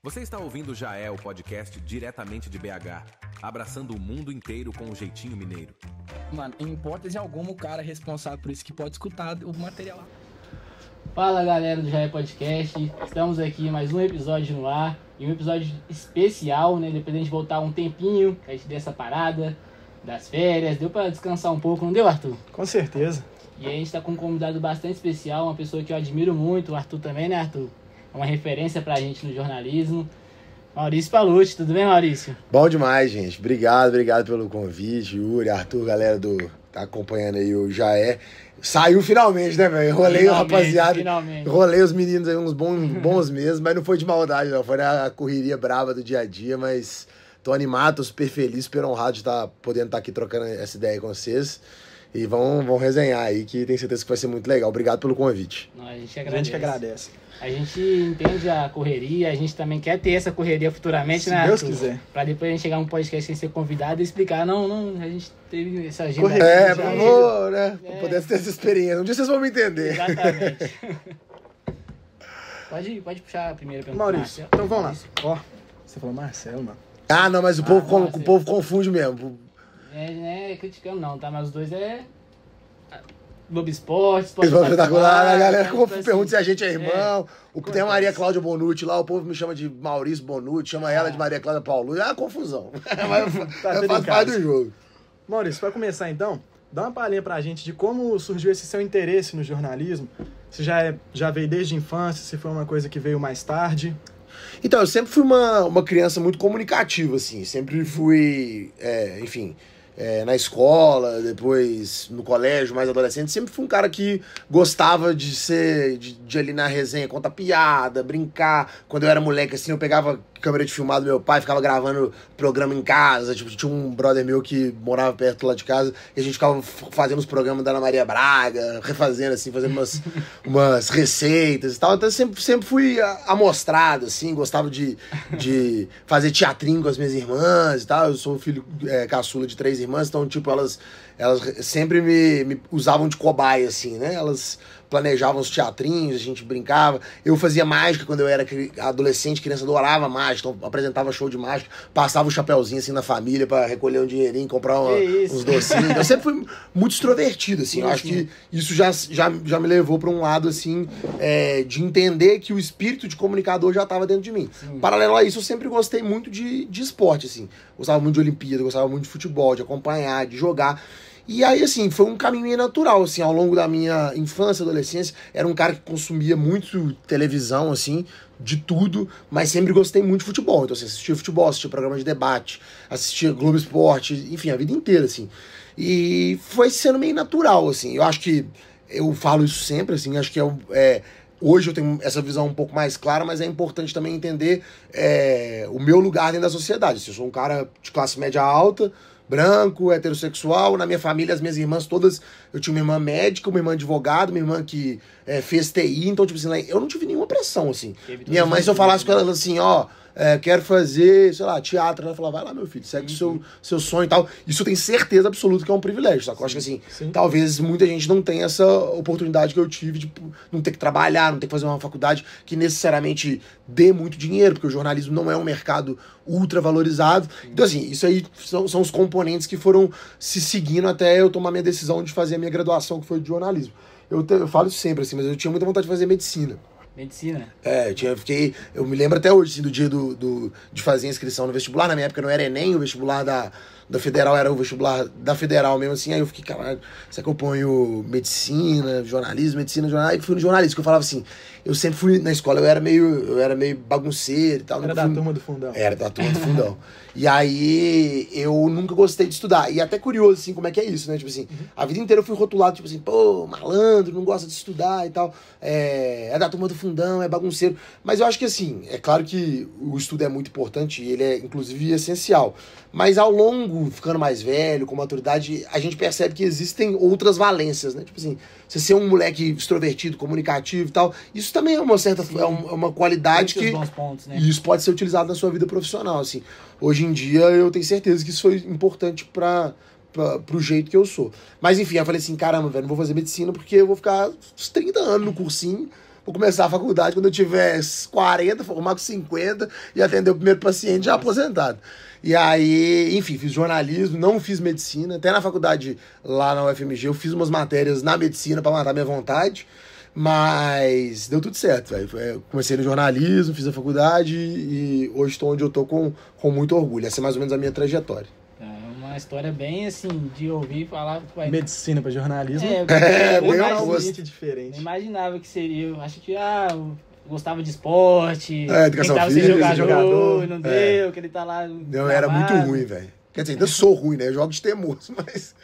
Você está ouvindo o Já É, o podcast diretamente de BH, abraçando o mundo inteiro com um jeitinho mineiro. Mano, em hipótese alguma, o cara responsável por isso que pode escutar o material. Fala galera do Já É Podcast, estamos aqui em mais um episódio no ar, e um episódio especial, né? Depois a gente voltar um tempinho, a gente deu essa parada das férias, deu pra descansar um pouco, não deu, Arthur? Com certeza. E a gente tá com um convidado bastante especial, uma pessoa que eu admiro muito, o Arthur também, né, Arthur? É uma referência pra gente no jornalismo. Maurício Palucci, tudo bem, Maurício? Bom demais, gente. Obrigado pelo convite. Yuri, Arthur, galera tá acompanhando aí o Já É. Saiu finalmente, né, velho? Rolei o rapaziada. Finalmente. Rolei os meninos aí uns bons meses, mas não foi de maldade, não. Foi na correria brava do dia a dia, mas tô animado, tô super feliz, super honrado de podendo estar aqui trocando essa ideia com vocês. E vão resenhar aí, que tenho certeza que vai ser muito legal. Obrigado pelo convite. Não, a gente A gente que agradece. A gente entende a correria, a gente também quer ter essa correria futuramente, né, Se Deus Arthur? quiser. Pra depois a gente chegar num podcast sem ser convidado e explicar, não, a gente teve essa agenda. Correria. Por favor, né? Pra poder ter essa experiência. Um dia vocês vão me entender. Exatamente. pode puxar a primeira pergunta. Maurício, então vamos lá. Ó, você falou Marcelo, mano. Ah, não, mas o povo confunde mesmo. É criticando não, tá? Mas os dois é... Globo Esporte, Espetacular, a galera tipo pergunta se a gente é assim, irmão. Tem a Maria Cláudia Bonucci lá, o povo me chama de Maurício Bonucci, chama ela de Maria Cláudia Paulo. É uma confusão. Mas tudo em faz parte casa. do jogo. Maurício, pra começar então, dá uma palhinha pra gente de como surgiu esse seu interesse no jornalismo. Se já veio desde a infância, se foi uma coisa que veio mais tarde. Então, eu sempre fui uma criança muito comunicativa, assim. Sempre fui, na escola, depois no colégio, mais adolescente. Sempre fui um cara que gostava de ali na resenha, contar piada, brincar. Quando eu era moleque, assim, eu pegava câmera de filmar do meu pai, ficava gravando programa em casa. Tipo, tinha um brother meu que morava perto lá de casa e a gente ficava fazendo os programas da Ana Maria Braga, refazendo, assim, fazendo umas receitas e tal. Então, eu sempre fui amostrado, assim, gostava de fazer teatrinho com as minhas irmãs e tal. Eu sou filho caçula de 3 irmãs, então, tipo, elas sempre me usavam de cobaia, assim, né? Elas planejavam os teatrinhos, a gente brincava. Eu fazia mágica quando eu era adolescente, criança, adorava mágica, então apresentava show de mágica, passava o chapéuzinho assim na família pra recolher um dinheirinho, comprar uns docinhos. Eu sempre fui muito extrovertido, assim. Eu acho que isso já me levou pra um lado, assim, de entender que o espírito de comunicador já tava dentro de mim. Sim. Paralelo a isso, eu sempre gostei muito de esporte, assim. Gostava muito de Olimpíada, gostava muito de futebol, de acompanhar, de jogar. E aí, assim, foi um caminho meio natural, assim, ao longo da minha infância, adolescência. Era um cara que consumia muito televisão, assim, de tudo, mas sempre gostei muito de futebol. Então, assim, assistia futebol, assistia programa de debate, assistia Globo Esporte, enfim, a vida inteira, assim. E foi sendo meio natural, assim. Eu acho que, eu falo isso sempre, assim, acho que hoje eu tenho essa visão um pouco mais clara, mas é importante também entender o meu lugar dentro da sociedade. Assim, eu sou um cara de classe média alta, branco, heterossexual. Na minha família, as minhas irmãs todas, eu tinha uma irmã médica, uma irmã advogada, uma irmã que fez TI, então, tipo assim, eu não tive nenhuma pressão, assim. Minha mãe, se eu falasse com ela assim, quero fazer, sei lá, teatro, ela falava, vai lá, meu filho, segue o seu sonho e tal. Isso eu tenho certeza absoluta que é um privilégio, sabe? Eu acho que, assim, talvez muita gente não tenha essa oportunidade que eu tive de não ter que trabalhar, não ter que fazer uma faculdade que necessariamente dê muito dinheiro, porque o jornalismo não é um mercado ultra valorizado. Então, assim, isso aí são os componentes que foram se seguindo até eu tomar minha decisão de fazer a minha graduação, que foi de jornalismo. Eu falo isso sempre, assim, mas eu tinha muita vontade de fazer medicina. Medicina? Eu me lembro até hoje, assim, do dia de fazer a inscrição no vestibular. Na minha época não era Enem, o vestibular da Federal era o vestibular da Federal mesmo, assim. Aí eu fiquei, caralho, será que eu ponho medicina, jornalismo, aí fui no jornalismo, que eu falava assim, eu sempre fui na escola, eu era meio bagunceiro e tal. Era da turma do fundão. Era da turma do fundão. E aí eu nunca gostei de estudar. E até curioso, assim, como é que é isso, né? Tipo assim, a vida inteira eu fui rotulado, tipo assim, pô, malandro, não gosta de estudar e tal. É da turma do fundão, é bagunceiro. Mas eu acho que, assim, é claro que o estudo é muito importante e ele é, inclusive, essencial. Mas ao longo, ficando mais velho, com maturidade, a gente percebe que existem outras valências, né? Tipo assim, você ser um moleque extrovertido, comunicativo e tal, isso também é uma certa, é uma qualidade que... Bons pontos, né? E isso pode ser utilizado na sua vida profissional, assim. Hoje em dia, eu tenho certeza que isso foi importante pro jeito que eu sou. Mas, enfim, eu falei assim, caramba, velho, não vou fazer medicina porque eu vou ficar uns 30 anos no cursinho vou começar a faculdade quando eu tiver 40, formar com 50 e atender o primeiro paciente já aposentado. E aí, enfim, fiz jornalismo, não fiz medicina. Até na faculdade, lá na UFMG, eu fiz umas matérias na medicina pra matar minha vontade. Mas deu tudo certo, velho. Comecei no jornalismo, fiz a faculdade e hoje estou onde eu tô com muito orgulho. Essa é mais ou menos a minha trajetória. É uma história bem, assim, de ouvir falar... Medicina pra jornalismo. Bem totalmente diferente. Eu imaginava que seria... Eu acho que, eu gostava de esporte. Educação tentava física, ser jogador, não deu, que ele tá lá... Não, era muito ruim, velho. Quer dizer, ainda sou ruim, né? Eu jogo de teimoso, mas...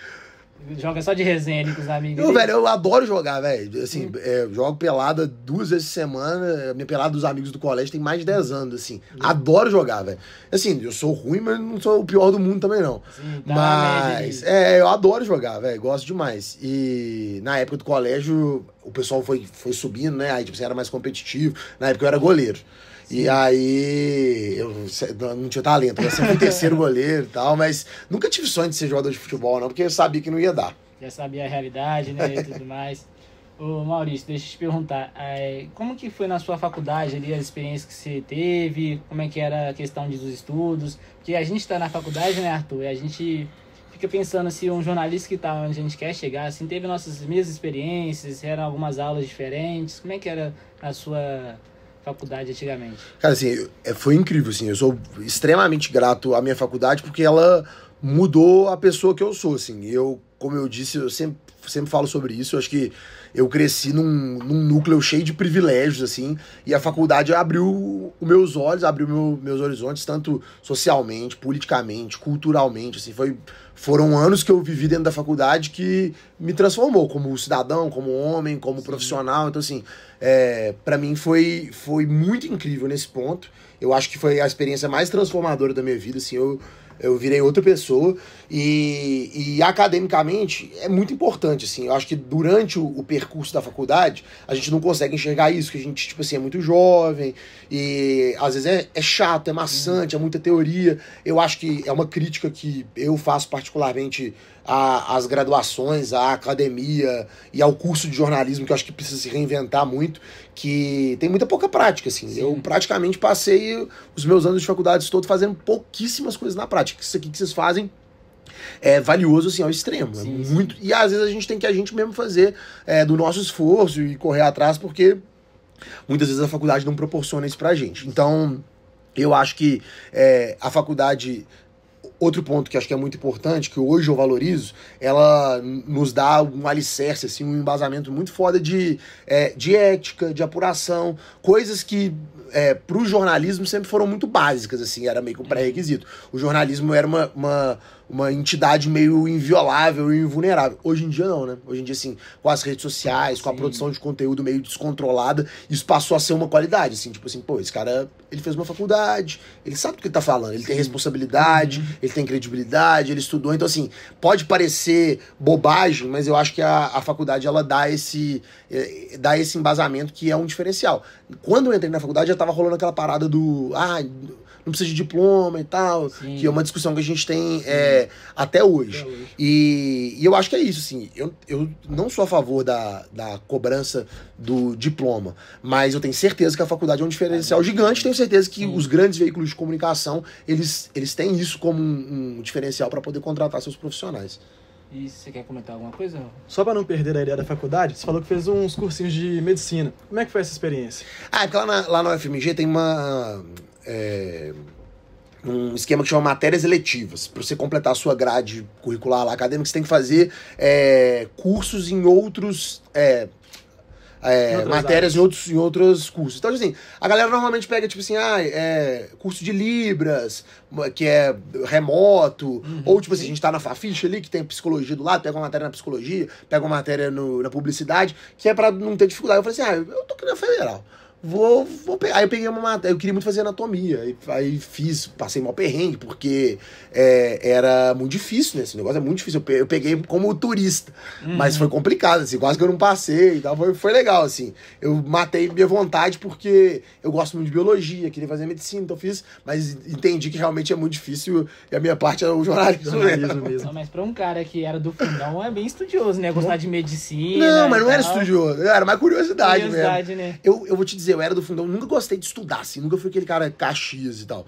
Joga só de resenha ali com os amigos. Velho, eu adoro jogar, velho. Assim, jogo pelada 2 vezes por semana. A minha pelada dos amigos do colégio tem mais de 10 anos, assim. Adoro jogar, velho. Assim, eu sou ruim, mas não sou o pior do mundo também, não. Sim, mas, eu adoro jogar, velho. Gosto demais. E na época do colégio, o pessoal foi subindo, né? Aí, tipo, você era mais competitivo. Na época eu era goleiro. E aí, eu não tinha talento, eu ia ser o terceiro goleiro e tal, mas nunca tive sonho de ser jogador de futebol, não, porque eu sabia que não ia dar. Já sabia a realidade, né, e tudo mais. Ô, Maurício, deixa eu te perguntar, como que foi na sua faculdade ali, as experiências que você teve, como é que era a questão dos estudos? Porque a gente tá na faculdade, né, Arthur, e a gente fica pensando se um jornalista que tá onde a gente quer chegar, assim, teve nossas mesmas experiências, eram algumas aulas diferentes, como é que era a sua... faculdade antigamente? Cara, assim, foi incrível, assim, eu sou extremamente grato à minha faculdade porque ela mudou a pessoa que eu sou, assim, como eu disse, eu sempre falo sobre isso, eu acho que eu cresci num núcleo cheio de privilégios, assim, e a faculdade abriu os meus olhos, abriu meus horizontes, tanto socialmente, politicamente, culturalmente, assim, foram anos que eu vivi dentro da faculdade que me transformou como cidadão, como homem, como profissional. Então, assim, pra mim foi muito incrível nesse ponto. Eu acho que foi a experiência mais transformadora da minha vida, assim, eu virei outra pessoa e academicamente é muito importante, assim, eu acho que durante o percurso da faculdade a gente não consegue enxergar isso, que a gente, tipo assim, é muito jovem e às vezes é chato, é maçante, é muita teoria. Eu acho que é uma crítica que eu faço particularmente às graduações, à academia e ao curso de jornalismo, que eu acho que precisa se reinventar muito, que tem muita pouca prática, assim. Sim. Eu praticamente passei os meus anos de faculdade todos fazendo pouquíssimas coisas na prática. Isso aqui que vocês fazem é valioso, assim, ao extremo. Sim, muito. E às vezes a gente tem que a gente mesmo fazer do nosso esforço e correr atrás, porque muitas vezes a faculdade não proporciona isso pra gente. Então, eu acho que a faculdade... Outro ponto que acho que é muito importante, que hoje eu valorizo, ela nos dá um alicerce, assim, um embasamento muito foda de ética, de apuração, coisas que pro jornalismo sempre foram muito básicas, assim, era meio que um pré-requisito. O jornalismo era uma entidade meio inviolável e invulnerável. Hoje em dia não, né? Hoje em dia, assim, com as redes sociais, com a produção de conteúdo meio descontrolada, isso passou a ser uma qualidade, assim, tipo assim, pô, esse cara, ele fez uma faculdade, ele sabe do que ele tá falando, ele tem responsabilidade, ele tem credibilidade, ele estudou, então, assim, pode parecer bobagem, mas eu acho que a faculdade, ela dá esse embasamento que é um diferencial. Quando eu entrei na faculdade, já tava rolando aquela parada do, não precisa de diploma e tal, sim, que é uma discussão que a gente tem até hoje. E eu acho que é isso, assim, eu não sou a favor da cobrança do diploma, mas eu tenho certeza que a faculdade é um diferencial gigante, tenho certeza que os grandes veículos de comunicação, eles têm isso como um diferencial para poder contratar seus profissionais. E você quer comentar alguma coisa? Só pra não perder a ideia da faculdade, você falou que fez uns cursinhos de medicina. Como é que foi essa experiência? Porque lá na UFMG tem um esquema que chama matérias eletivas. Para você completar a sua grade curricular lá, acadêmica, você tem que fazer cursos em outros... matérias em outros cursos. Então, assim, a galera normalmente pega, tipo assim, curso de Libras, que é remoto, ou, tipo assim, a gente tá na ficha ali, que tem psicologia do lado, pega uma matéria na psicologia, pega uma matéria na publicidade, que é pra não ter dificuldade. Eu falei assim, eu tô aqui na Federal. vou pegar. Aí eu peguei uma matéria, eu queria muito fazer anatomia. Aí passei mal perrengue, porque era muito difícil, né? Esse negócio é muito difícil. Eu peguei como turista, mas foi complicado, assim, quase que eu não passei e tal. Foi legal, assim. Eu matei minha vontade porque eu gosto muito de biologia, queria fazer medicina, então fiz, mas entendi que realmente é muito difícil e a minha parte é o jornalismo mesmo. Não, mas pra um cara que era do fundão é bem estudioso, né? Gostar de medicina. Não, mas não era estudioso, era mais curiosidade mesmo. Né? Eu vou te dizer, eu era do fundão, nunca gostei de estudar, assim, nunca fui aquele cara Caxias e tal.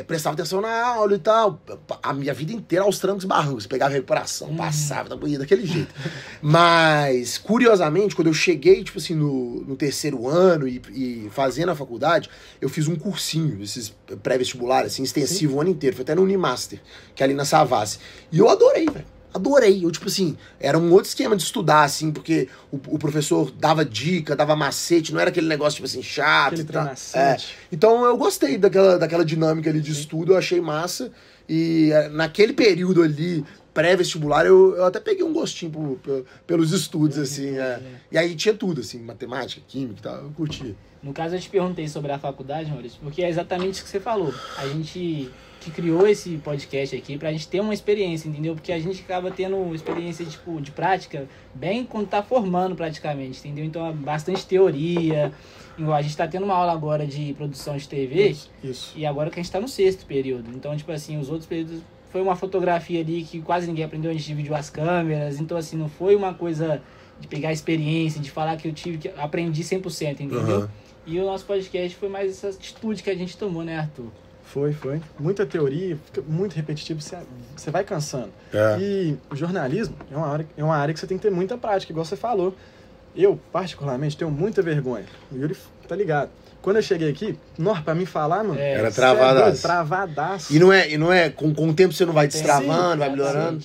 Prestava atenção na aula e tal. A minha vida inteira aos trancos e barrancos. Pegava recuperação, passava, daquele jeito. Mas, curiosamente, quando eu cheguei, tipo assim, no terceiro ano e fazendo a faculdade, eu fiz um cursinho, esses pré-vestibulares, assim, extensivo o ano inteiro. Foi até no Unimaster, que é ali na Savassi. E eu adorei, velho. Adorei. Eu, tipo assim, era um outro esquema de estudar, assim, porque o professor dava dica, dava macete, não era aquele negócio, tipo assim, chato e tal. Então eu gostei daquela dinâmica ali de estudo, eu achei massa. E naquele período ali, pré-vestibular, eu até peguei um gostinho pelos estudos, assim. E aí tinha tudo, assim, matemática, química e tal, eu curtia. No caso, eu te perguntei sobre a faculdade, Maurício, porque é exatamente o que você falou. A gente que criou esse podcast aqui pra gente ter uma experiência, entendeu? Porque a gente acaba tendo experiência, tipo, de prática bem quando tá formando praticamente, entendeu? Então, é bastante teoria. A gente tá tendo uma aula agora de produção de TV. Isso. E agora que a gente tá no 6º período. Então, tipo assim, os outros períodos foi uma fotografia ali que quase ninguém aprendeu, a gente dividiu as câmeras. Então, assim, não foi uma coisa de pegar experiência, de falar que aprendi 100%, entendeu? Uhum. E o nosso podcast foi mais essa atitude que a gente tomou, né, Arthur? Foi. Muita teoria, fica muito repetitivo, você vai cansando. E o jornalismo é uma área que você tem que ter muita prática, igual você falou. Eu, particularmente, tenho muita vergonha. O Yuri tá ligado. Quando eu cheguei aqui, pra mim falar, mano... Era travadaço. Travadaço. E não é com o tempo você não vai destravando, vai melhorando.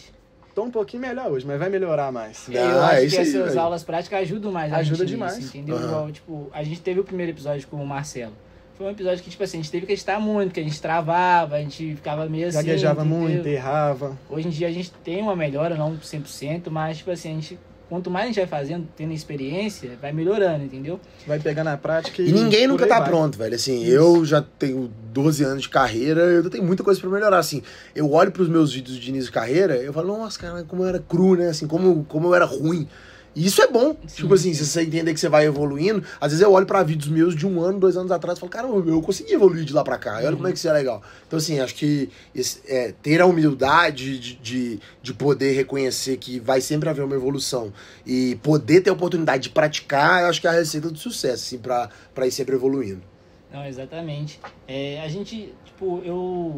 Tô um pouquinho melhor hoje, mas vai melhorar mais. Eu acho que essas aulas práticas ajudam mais. Ajuda demais. Nisso, entendeu? Igual, tipo, a gente teve o primeiro episódio com o Marcelo. Foi um episódio que, tipo assim, a gente teve que editar muito, que a gente travava, a gente ficava meio assim... Gaguejava muito, errava. Hoje em dia a gente tem uma melhora, não 100%, mas, tipo assim, quanto mais a gente vai fazendo, tendo experiência, vai melhorando, entendeu? Vai pegar na prática e ninguém nunca tá pronto, velho. Assim, eu já tenho 12 anos de carreira, eu tenho muita coisa pra melhorar, assim. Eu olho pros meus vídeos de início de carreira, eu falo, nossa, cara, como eu era cru, né? Assim, como eu era ruim. E isso é bom. Sim, tipo assim, se você entender que você vai evoluindo, às vezes eu olho pra vídeos meus de 1 ano, 2 anos atrás e falo, cara, eu consegui evoluir de lá pra cá. Olha como é que isso é legal. Então, assim, acho que ter a humildade de poder reconhecer que vai sempre haver uma evolução e poder ter a oportunidade de praticar, eu acho que é a receita do sucesso, assim, pra ir sempre evoluindo. Não, exatamente. A gente, tipo,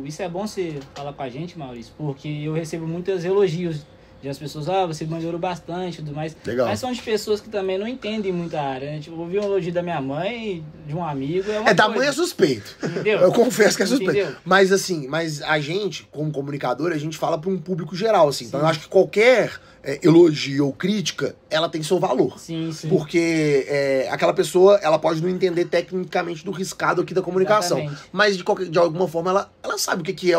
isso é bom você falar com a gente, Maurício, porque eu recebo muitos elogios de as pessoas, você melhorou bastante e tudo mais. Legal. Mas são de pessoas que também não entendem muito a área, né? Tipo, ouvir um elogio da minha mãe, de um amigo, é uma coisa. Da mãe é suspeito. Entendeu? Eu confesso que é suspeito. Entendeu? Mas assim, a gente, como comunicador, a gente fala para um público geral, assim. Sim. Então eu acho que qualquer elogio ou crítica, ela tem seu valor. Sim. Porque aquela pessoa, ela pode não entender tecnicamente do riscado aqui da comunicação. Exatamente. Mas de alguma forma ela sabe o que é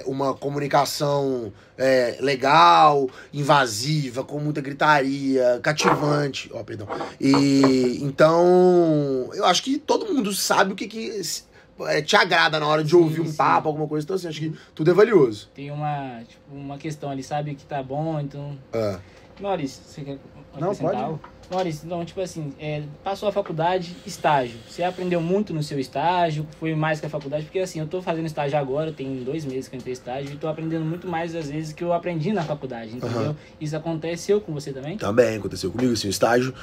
uma comunicação legal, invasiva, com muita gritaria, cativante. Perdão. E então, eu acho que todo mundo sabe o que te agrada na hora de ouvir um papo, alguma coisa. Então, assim, acho que tudo é valioso. Tem uma questão ali, sabe, que tá bom, então... Maurício, você quer acrescentar algo? Maurício, então, tipo assim, passou a faculdade, estágio. Você aprendeu muito no seu estágio, foi mais que a faculdade, porque assim, eu tô fazendo estágio agora, tem 2 meses que eu entrei em estágio, e tô aprendendo muito mais, às vezes, que eu aprendi na faculdade, entendeu? Isso aconteceu com você também? Também aconteceu comigo, assim, o estágio,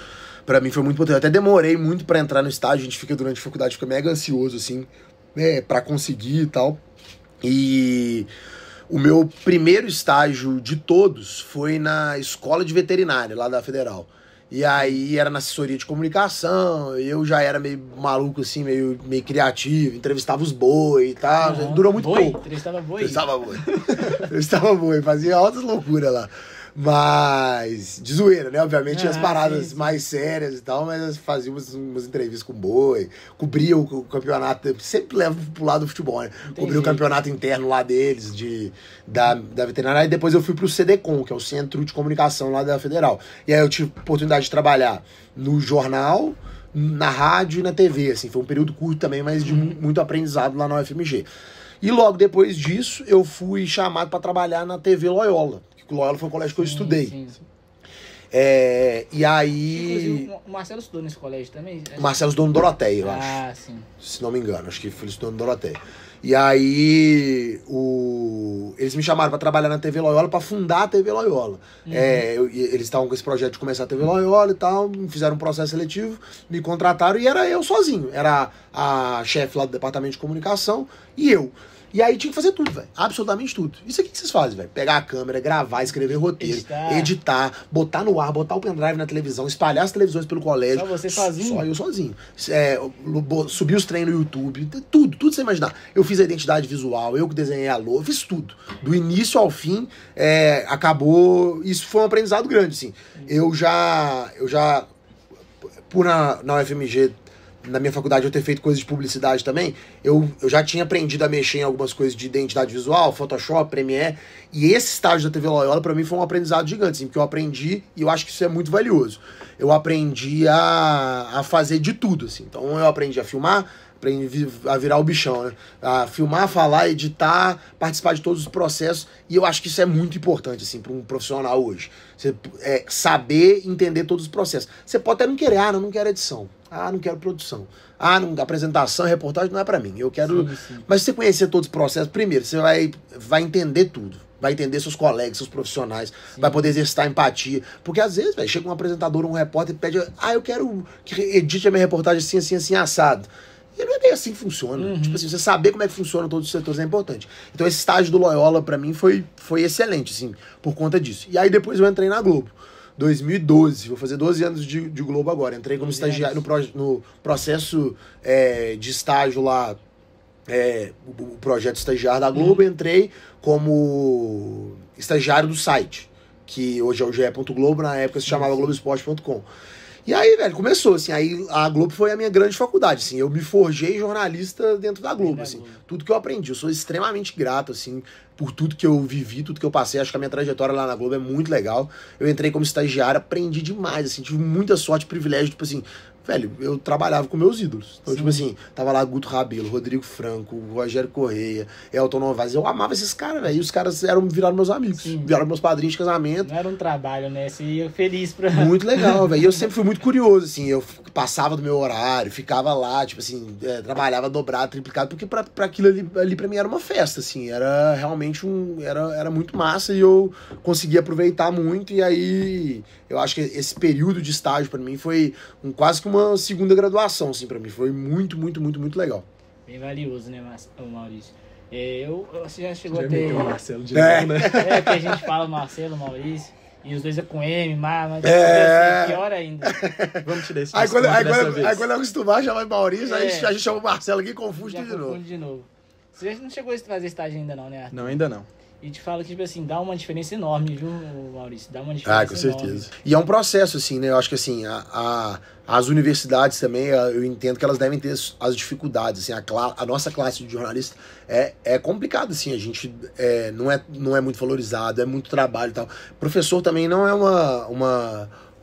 pra mim foi muito importante. Eu até demorei muito pra entrar no estágio, a gente fica durante a faculdade, fica mega ansioso, assim, pra conseguir e tal. E o meu primeiro estágio de todos foi na escola de veterinária, lá da Federal. E aí era na assessoria de comunicação, eu já era meio maluco, assim, meio criativo, entrevistava os boi e tal. Durou muito pouco. Entrevistava boi? Entrevistava boi, fazia altas loucuras lá. Mas, de zoeira, né? Obviamente, tinha as paradas mais sérias e tal, mas fazia umas entrevistas com boi, cobria o campeonato, sempre levo pro lado do futebol, né? Cobria o campeonato interno lá deles, da veterinária, e depois eu fui pro CDCom, que é o Centro de Comunicação lá da Federal. E aí eu tive a oportunidade de trabalhar no jornal, na rádio e na TV, assim. Foi um período curto também, mas de muito aprendizado lá na UFMG. E logo depois disso, eu fui chamado para trabalhar na TV Loyola. Que o Loyola foi um colégio que eu estudei. Sim. E aí... Inclusive, o Marcelo estudou nesse colégio também? O Marcelo estudou no Doroteia, eu acho. Ah, sim. Se não me engano, acho que ele estudou no Doroteia. E aí, eles me chamaram para trabalhar na TV Loyola, para fundar a TV Loyola. Eles estavam com esse projeto de começar a TV Loyola e tal, fizeram um processo seletivo, me contrataram e era eu sozinho. Era a chefe lá do departamento de comunicação e eu. E aí tinha que fazer tudo, velho. Absolutamente tudo. Isso aqui que vocês fazem, velho. Pegar a câmera, gravar, escrever roteiro, editar, botar no ar, botar o pendrive na televisão, espalhar as televisões pelo colégio. Só você sozinho? Só eu sozinho. Subir os treinos no YouTube, tudo que você imaginar. Eu fiz a identidade visual, eu que desenhei a logo, eu fiz tudo. Do início ao fim, acabou... Isso foi um aprendizado grande, assim. Eu já por na UFMG... Na minha faculdade eu ter feito coisas de publicidade também, eu já tinha aprendido a mexer em algumas coisas de identidade visual, Photoshop, Premiere, e esse estágio da TV Loyola pra mim foi um aprendizado gigante, assim, porque eu aprendi, e eu acho que isso é muito valioso, eu aprendi a fazer de tudo, assim. Então eu aprendi a filmar, aprendi a virar o bichão, né? A filmar, falar, editar, participar de todos os processos, e eu acho que isso é muito importante, assim, para um profissional hoje. Você saber entender todos os processos. Você pode até não querer, não quero edição. Não quero produção. Apresentação, reportagem não é pra mim. Eu quero... Sim. Mas se você conhecer todos os processos, primeiro, você vai entender tudo. Vai entender seus colegas, seus profissionais. Sim. Vai poder exercitar empatia. Porque às vezes, chega um apresentador, um repórter e pede, eu quero que edite a minha reportagem assim, assado. E não é bem assim que funciona. Tipo assim, você saber como é que funciona todos os setores é importante. Então esse estágio do Loyola, pra mim, foi excelente, assim, por conta disso. E aí depois eu entrei na Globo. 2012, vou fazer 12 anos de Globo agora. Entrei como estagiário no processo de estágio lá, o projeto estagiário da Globo. Entrei como estagiário do site, que hoje é o ge.globo, na época se chamava Globoesporte.com. E aí, velho, começou, assim, aí a Globo foi a minha grande faculdade, assim, eu me forjei jornalista dentro da Globo, assim, tudo que eu aprendi, eu sou extremamente grato, assim, por tudo que eu vivi, tudo que eu passei, acho que a minha trajetória lá na Globo é muito legal, eu entrei como estagiário, aprendi demais, assim, tive muita sorte, privilégio, tipo assim, velho, eu trabalhava com meus ídolos. Então, tipo assim, tava lá Guto Rabelo, Rodrigo Franco, Rogério Correia, Elton Novaes. Eu amava esses caras, velho. E os caras viraram meus amigos. Viraram meus padrinhos de casamento. Não era um trabalho, né? Você ia feliz pra... Muito legal, velho. E eu sempre fui muito curioso, assim. Eu passava do meu horário, ficava lá, tipo assim, trabalhava dobrado, triplicado, porque pra aquilo ali pra mim era uma festa, assim. Era realmente era muito massa e eu consegui aproveitar muito. E aí, eu acho que esse período de estágio pra mim foi quase que uma segunda graduação, assim, pra mim. Foi muito, muito, muito, muito legal. Bem valioso, né, Maurício? Você já chegou já a ter... o Marcelo de novo, né? Que a gente fala Marcelo, Maurício, e os dois é com M, mas pior ainda. Vamos tirar esse aí quando eu acostumar, chama Maurício, aí a gente chama o Marcelo aqui e confunde de novo. Você não chegou a fazer estágio ainda não, né, Arthur? Não, ainda não. E te falo que, tipo assim, dá uma diferença enorme, viu, Maurício? Dá uma diferença com certeza. E é um processo, assim, né? Eu acho que, assim, as universidades também, eu entendo que elas devem ter as dificuldades, assim. A nossa classe de jornalista é complicada, assim. A gente não é muito valorizado, é muito trabalho e tal. Professor também não é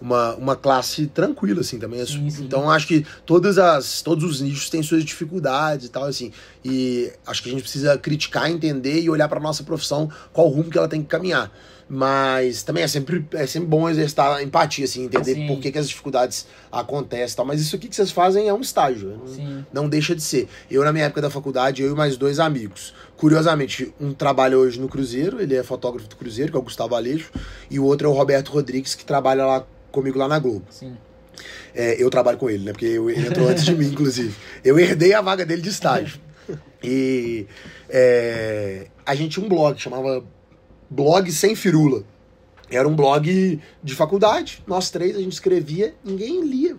uma classe tranquila, assim, também. Sim. Então, acho que todos os nichos têm suas dificuldades e tal, assim. E acho que a gente precisa criticar, entender e olhar para nossa profissão, qual o rumo que ela tem que caminhar. Mas também é sempre bom exercitar a empatia, assim, entender por que as dificuldades acontecem e tal. Mas isso aqui que vocês fazem é um estágio, não deixa de ser. Eu, na minha época da faculdade, eu e mais 2 amigos. Curiosamente, um trabalha hoje no Cruzeiro, ele é fotógrafo do Cruzeiro, que é o Gustavo Aleixo, e o outro é o Roberto Rodrigues, que trabalha lá comigo lá na Globo. Sim. Eu trabalho com ele, né? Porque ele entrou antes de mim, inclusive. Eu herdei a vaga dele de estágio. E a gente tinha um blog, chamava Blog Sem Firula. Era um blog de faculdade. Nós 3, a gente escrevia, ninguém lia.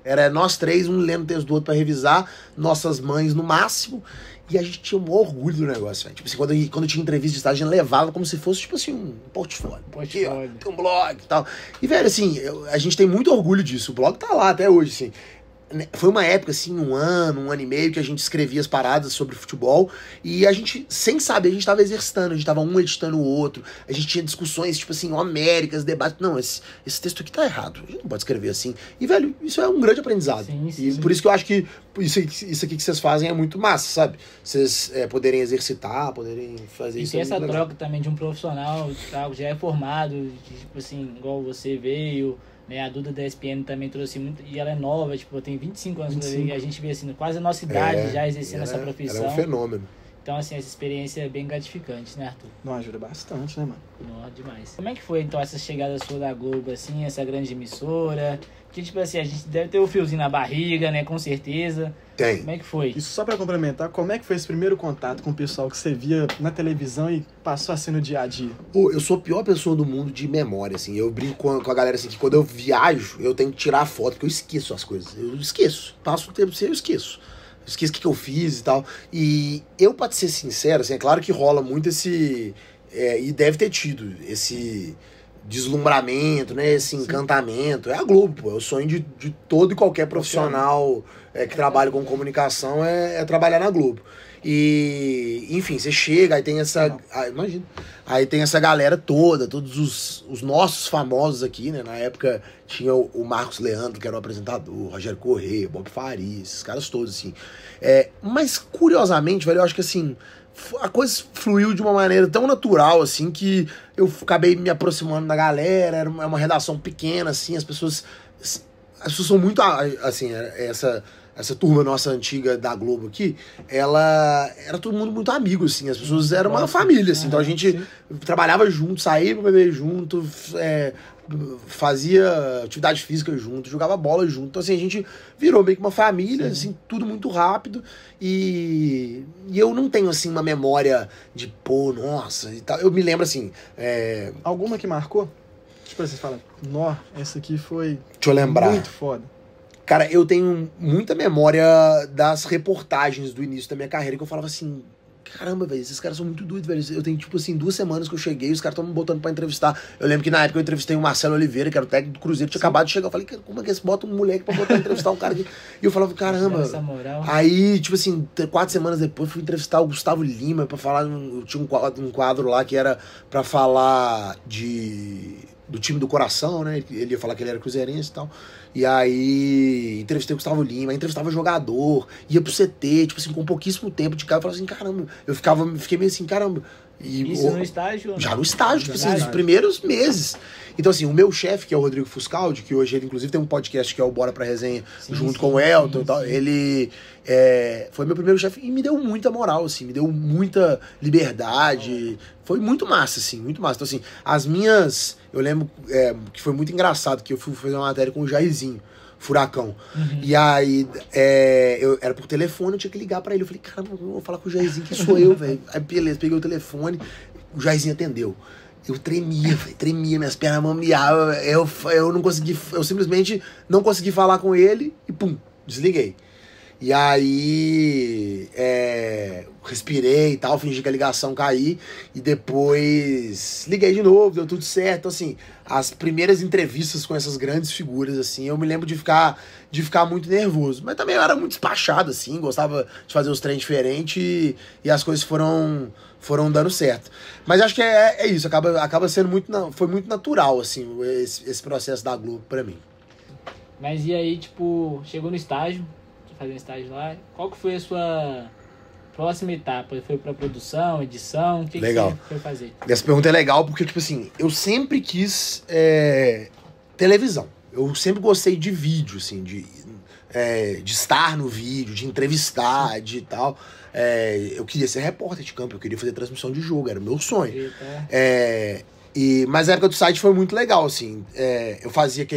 Era nós 3, um lendo o texto do outro pra revisar, nossas mães no máximo. E a gente tinha um orgulho do negócio, velho. Tipo assim, quando tinha entrevista de estágio, a gente levava como se fosse, tipo assim, um portfólio. Aqui, ó, tem um blog e tal. E, velho, assim, a gente tem muito orgulho disso. O blog tá lá até hoje, assim. foi uma época, assim, um ano e meio, que a gente escrevia as paradas sobre futebol e a gente, sem saber, a gente tava exercitando, a gente tava um editando o outro, a gente tinha discussões, tipo assim, homéricas, debates. Não, esse texto aqui tá errado, a gente não pode escrever assim. E, velho, isso é um grande aprendizado. Sim. E por isso que eu acho que isso aqui que vocês fazem é muito massa, sabe? Vocês poderem exercitar, poderem fazer isso. E tem essa legal. troca também de um profissional que já é formado, tipo assim, igual você veio, né? A Duda da ESPN também trouxe muito, e ela é nova, tipo, tem 25 anos, 25. E a gente vê assim, quase a nossa idade já exercendo essa profissão. Ela é um fenômeno. Então, assim, essa experiência é bem gratificante, né, Arthur? Não, ajuda bastante, né, mano? Não, demais. Como é que foi, então, essa chegada sua da Globo, assim, essa grande emissora? Porque, tipo assim, a gente deve ter o fiozinho na barriga, né, com certeza. Tem. Como é que foi? Isso só pra complementar, como é que foi esse primeiro contato com o pessoal que você via na televisão e passou a ser no dia a dia? Pô, eu sou a pior pessoa do mundo de memória, assim. Eu brinco com a galera, assim, que quando eu viajo, eu tenho que tirar foto, porque eu esqueço as coisas. Eu esqueço. Passo o tempo sem, eu esqueço. Eu esqueço o que eu fiz e tal. E eu, pra te ser sincero, assim, é claro que rola muito esse... e deve ter tido esse deslumbramento, né? Esse encantamento. É a Globo, pô. É o sonho de todo e qualquer profissional que trabalha com comunicação é trabalhar na Globo. E, enfim, você chega, aí tem essa... imagina. Aí tem essa galera toda, todos os nossos famosos aqui, né? Na época tinha o Marcos Leandro, que era o apresentador, o Rogério Corrêa, Bob Faria, esses caras todos, assim. Mas, curiosamente, velho, eu acho que, assim, a coisa fluiu de uma maneira tão natural, assim, que eu acabei me aproximando da galera, era uma redação pequena, assim, as pessoas são muito, assim, essa turma nossa antiga da Globo aqui, ela era todo mundo muito amigo, assim, as pessoas eram uma família, assim, então a gente trabalhava junto, saía pra beber junto, fazia atividade física junto, jogava bola junto, então assim, a gente virou meio que uma família, assim, tudo muito rápido, e eu não tenho, assim, uma memória de, pô, nossa, e tal, eu me lembro, assim... Alguma que marcou? Tipo, você fala, nó, essa aqui foi... Deixa eu lembrar. Muito foda. Cara, eu tenho muita memória das reportagens do início da minha carreira, que eu falava assim, caramba, velho, esses caras são muito doidos, velho. Eu tenho, tipo assim, 2 semanas que eu cheguei, os caras estão me botando pra entrevistar. Eu lembro que na época eu entrevistei o Marcelo Oliveira, que era o técnico do Cruzeiro, tinha acabado de chegar. Eu falei, como é que eles botam um moleque pra botar pra entrevistar um cara aqui? E eu falava, caramba. Aí, tipo assim, 4 semanas depois, fui entrevistar o Gustavo Lima pra falar. Eu tinha um quadro lá que era pra falar do time do coração, né? Ele ia falar que ele era cruzeirense e tal. E aí, entrevistei o Gustavo Lima, entrevistava jogador, ia pro CT, tipo assim, com pouquíssimo tempo de cara, eu falava assim, caramba, fiquei meio assim, caramba. Isso no estágio? Já no estágio, tipo assim, nos primeiros meses. Então, assim, o meu chefe, que é o Rodrigo Fuscaldi, que hoje ele, inclusive, tem um podcast que é o Bora Pra Resenha, junto com o Elton e tal, ele foi meu primeiro chefe e me deu muita moral, assim, me deu muita liberdade. Foi muito massa, assim, muito massa. Então, assim, as minhas... Eu lembro que foi muito engraçado, que eu fui fazer uma matéria com o Jairzinho, Furacão. E aí, eu era por telefone, eu tinha que ligar pra ele. Eu falei, caramba, eu vou falar com o Jairzinho, que sou eu, velho. Aí, beleza, peguei o telefone, o Jairzinho atendeu. Eu tremia, minhas pernas mameavam, eu não consegui, eu simplesmente não consegui falar com ele e pum, desliguei. E aí, respirei e tal, fingi que a ligação caiu e depois liguei de novo, deu tudo certo. Então, assim, as primeiras entrevistas com essas grandes figuras, assim, eu me lembro de ficar muito nervoso. Mas também eu era muito despachado, assim, gostava de fazer os treinos diferentes e as coisas foram dando certo. Mas acho que é isso, acaba sendo foi muito natural, assim, esse processo da Globo pra mim. Mas e aí, tipo, chegou no estágio, fazendo estágio lá, qual que foi a sua próxima etapa? Foi pra produção, edição? O que legal. Que você foi fazer? Essa pergunta é legal porque, tipo assim, eu sempre quis televisão. Eu sempre gostei de vídeo, assim, de estar no vídeo, de entrevistar, de tal. Eu queria ser repórter de campo, eu queria fazer transmissão de jogo, era o meu sonho. Mas a época do site foi muito legal, assim. Eu fazia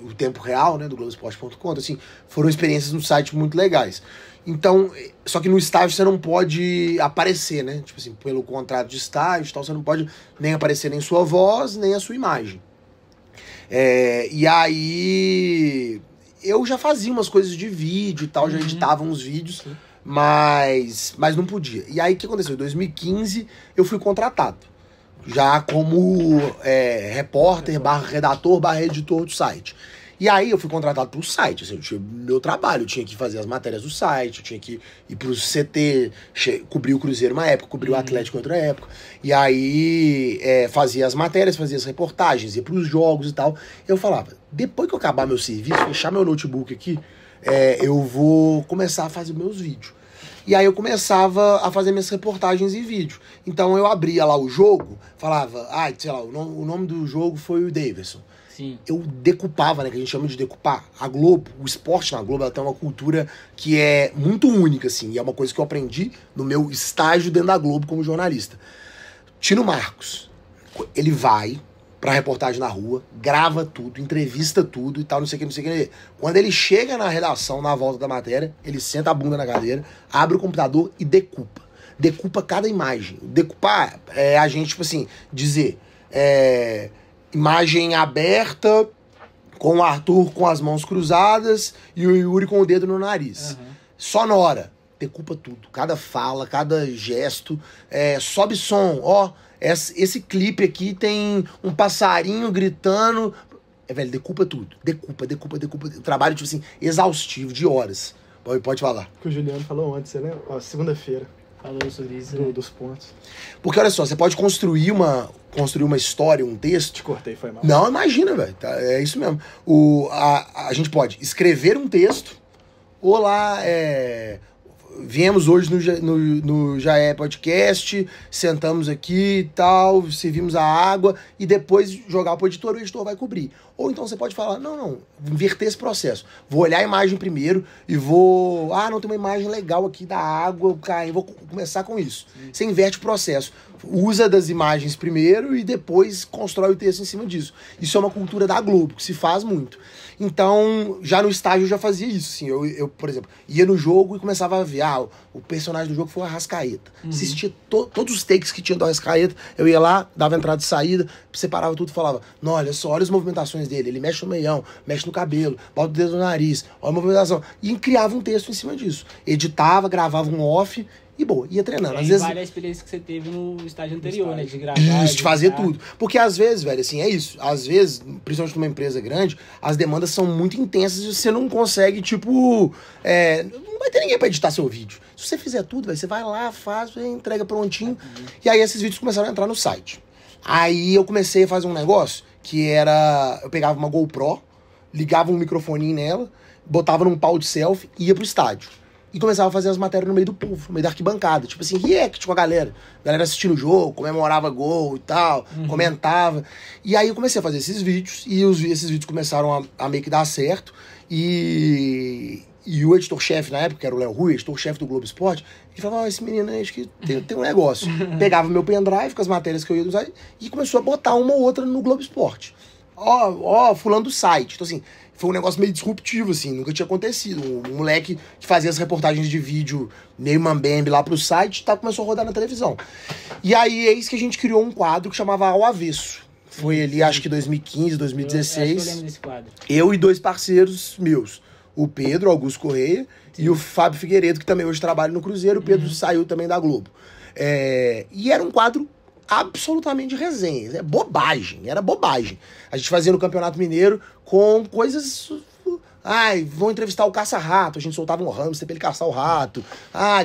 o tempo real, né, do Globoesporte.com, assim, foram experiências no site muito legais. Então, só que no estágio você não pode aparecer, né, tipo assim, pelo contrato de estágio e tal, você não pode nem aparecer nem sua voz, nem a sua imagem. E aí, eu já fazia umas coisas de vídeo e tal, já editava uns vídeos, mas não podia. E aí, o que aconteceu? Em 2015, eu fui contratado. Já como repórter, /redator, /editor do site. E aí eu fui contratado pro site, assim, eu tinha meu trabalho, eu tinha que fazer as matérias do site, eu tinha que ir pro CT, cobrir o Cruzeiro uma época, cobrir o Atlético outra época. E aí fazia as matérias, fazia as reportagens, ia pros jogos e tal. Eu falava, depois que eu acabar meu serviço, fechar meu notebook aqui, eu vou começar a fazer meus vídeos. E aí eu começava a fazer minhas reportagens em vídeo. Então eu abria lá o jogo, falava, sei lá, o nome do jogo foi o Davidson. Sim. Eu decupava, né, que a gente chama de decupar. A Globo, o esporte na Globo, ela tem uma cultura que é muito única, assim, e é uma coisa que eu aprendi no meu estágio dentro da Globo como jornalista. Tino Marcos, ele vai pra reportagem na rua, grava tudo, entrevista tudo e tal, não sei o que. Quando ele chega na redação, na volta da matéria, ele senta a bunda na cadeira, abre o computador e decupa. Decupa cada imagem. Decupar é a gente, tipo assim, dizer... imagem aberta, com o Arthur com as mãos cruzadas e o Yuri com o dedo no nariz. Sonora, decupa tudo. Cada fala, cada gesto. Sobe som, ó. Esse clipe aqui tem um passarinho gritando. Velho, decupa tudo. Decupa. Um trabalho, tipo assim, exaustivo, de horas. Pode falar. O que o Juliano falou ontem, você lembra? Segunda-feira. Falou sobre isso. Dos pontos. Porque olha só, você pode construir uma história, um texto. Te cortei, foi mal. Não, imagina, velho. É isso mesmo. A gente pode escrever um texto, ou lá, viemos hoje no Já É Podcast, sentamos aqui e tal, servimos a água, e depois jogar pro editor, o editor vai cobrir. Ou então você pode falar, não, inverter esse processo. Vou olhar a imagem primeiro e vou... não, tem uma imagem legal aqui da água, vou começar com isso. Você inverte o processo. Usa das imagens primeiro e depois constrói o texto em cima disso. Isso é uma cultura da Globo, que se faz muito. Então, já no estágio eu já fazia isso, assim. Eu, por exemplo, ia no jogo e começava a ver, o personagem do jogo foi o Arrascaeta. Assistia todos os takes que tinha do Arrascaeta, eu ia lá, dava entrada e saída, separava tudo e falava, não, olha só, olha as movimentações dele, ele mexe no meião, mexe no cabelo, bota o dedo no nariz, olha a movimentação. E criava um texto em cima disso. Editava, gravava um off e boa, ia treinando. Às vezes vale a experiência que você teve no estágio anterior, né? De gravar. Isso, de fazer tudo. Porque às vezes, velho, assim, é isso. Às vezes, principalmente numa empresa grande, as demandas são muito intensas e você não consegue, tipo... não vai ter ninguém pra editar seu vídeo. Se você fizer tudo, velho, você vai lá, faz, entrega prontinho. E aí esses vídeos começaram a entrar no site. Aí eu comecei a fazer um negócio que era... Eu pegava uma GoPro, ligava um microfoninho nela, botava num pau de selfie e ia pro estádio. E começava a fazer as matérias no meio do povo, no meio da arquibancada. Tipo assim, react com a galera. A galera assistindo o jogo, comemorava gol e tal, comentava. E aí eu comecei a fazer esses vídeos, e esses vídeos começaram a meio que dar certo. E o editor-chefe na época, que era o Léo Rui, editor-chefe do Globo Esporte, ele falava, esse menino aí, acho que tem um negócio. Pegava meu pendrive com as matérias que eu ia usar e começou a botar uma ou outra no Globo Esporte. Fulano do site. Então assim... Foi um negócio meio disruptivo, assim, nunca tinha acontecido. Um moleque que fazia as reportagens de vídeo meio mambembe lá pro site, começou a rodar na televisão. E aí, eis que a gente criou um quadro que chamava Ao Avesso. Foi ali, acho que 2015, 2016. Eu lembro desse quadro. Eu e 2 parceiros meus. O Pedro, Augusto Correia, e o Fábio Figueiredo, que também hoje trabalha no Cruzeiro. O Pedro saiu também da Globo. E era um quadro absolutamente resenha. Era bobagem. A gente fazia no Campeonato Mineiro com coisas... vão entrevistar o caça-rato. A gente soltava um hamster pra ele caçar o rato.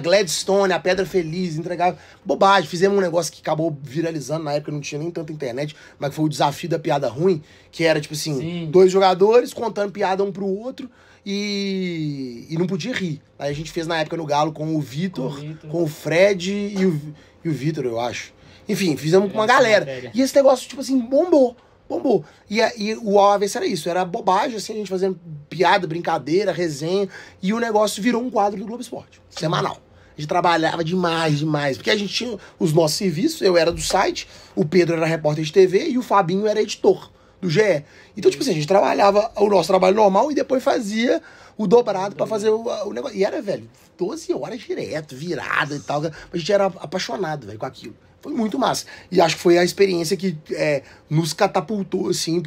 Gladstone, a Pedra Feliz, entregava... Bobagem. Fizemos um negócio que acabou viralizando. Na época não tinha nem tanta internet, mas foi o desafio da piada ruim, que era, tipo assim, 2 jogadores contando piada um pro outro e não podia rir. Aí a gente fez na época no Galo com o Vitor, com o Fred e o Vitor, eu acho. Enfim, fizemos com uma galera. E esse negócio, tipo assim, bombou. E o Ao Avesso era isso, era bobagem, assim, a gente fazendo piada, brincadeira, resenha, e o negócio virou um quadro do Globo Esporte, semanal. A gente trabalhava demais, porque a gente tinha os nossos serviços, eu era do site, o Pedro era repórter de TV e o Fabinho era editor do GE. Então, tipo assim, a gente trabalhava o nosso trabalho normal e depois fazia o dobrado pra fazer o negócio. E era, velho, 12 horas direto, virada e tal. A gente era apaixonado, velho, com aquilo. Foi muito massa. E acho que foi a experiência que nos catapultou, assim,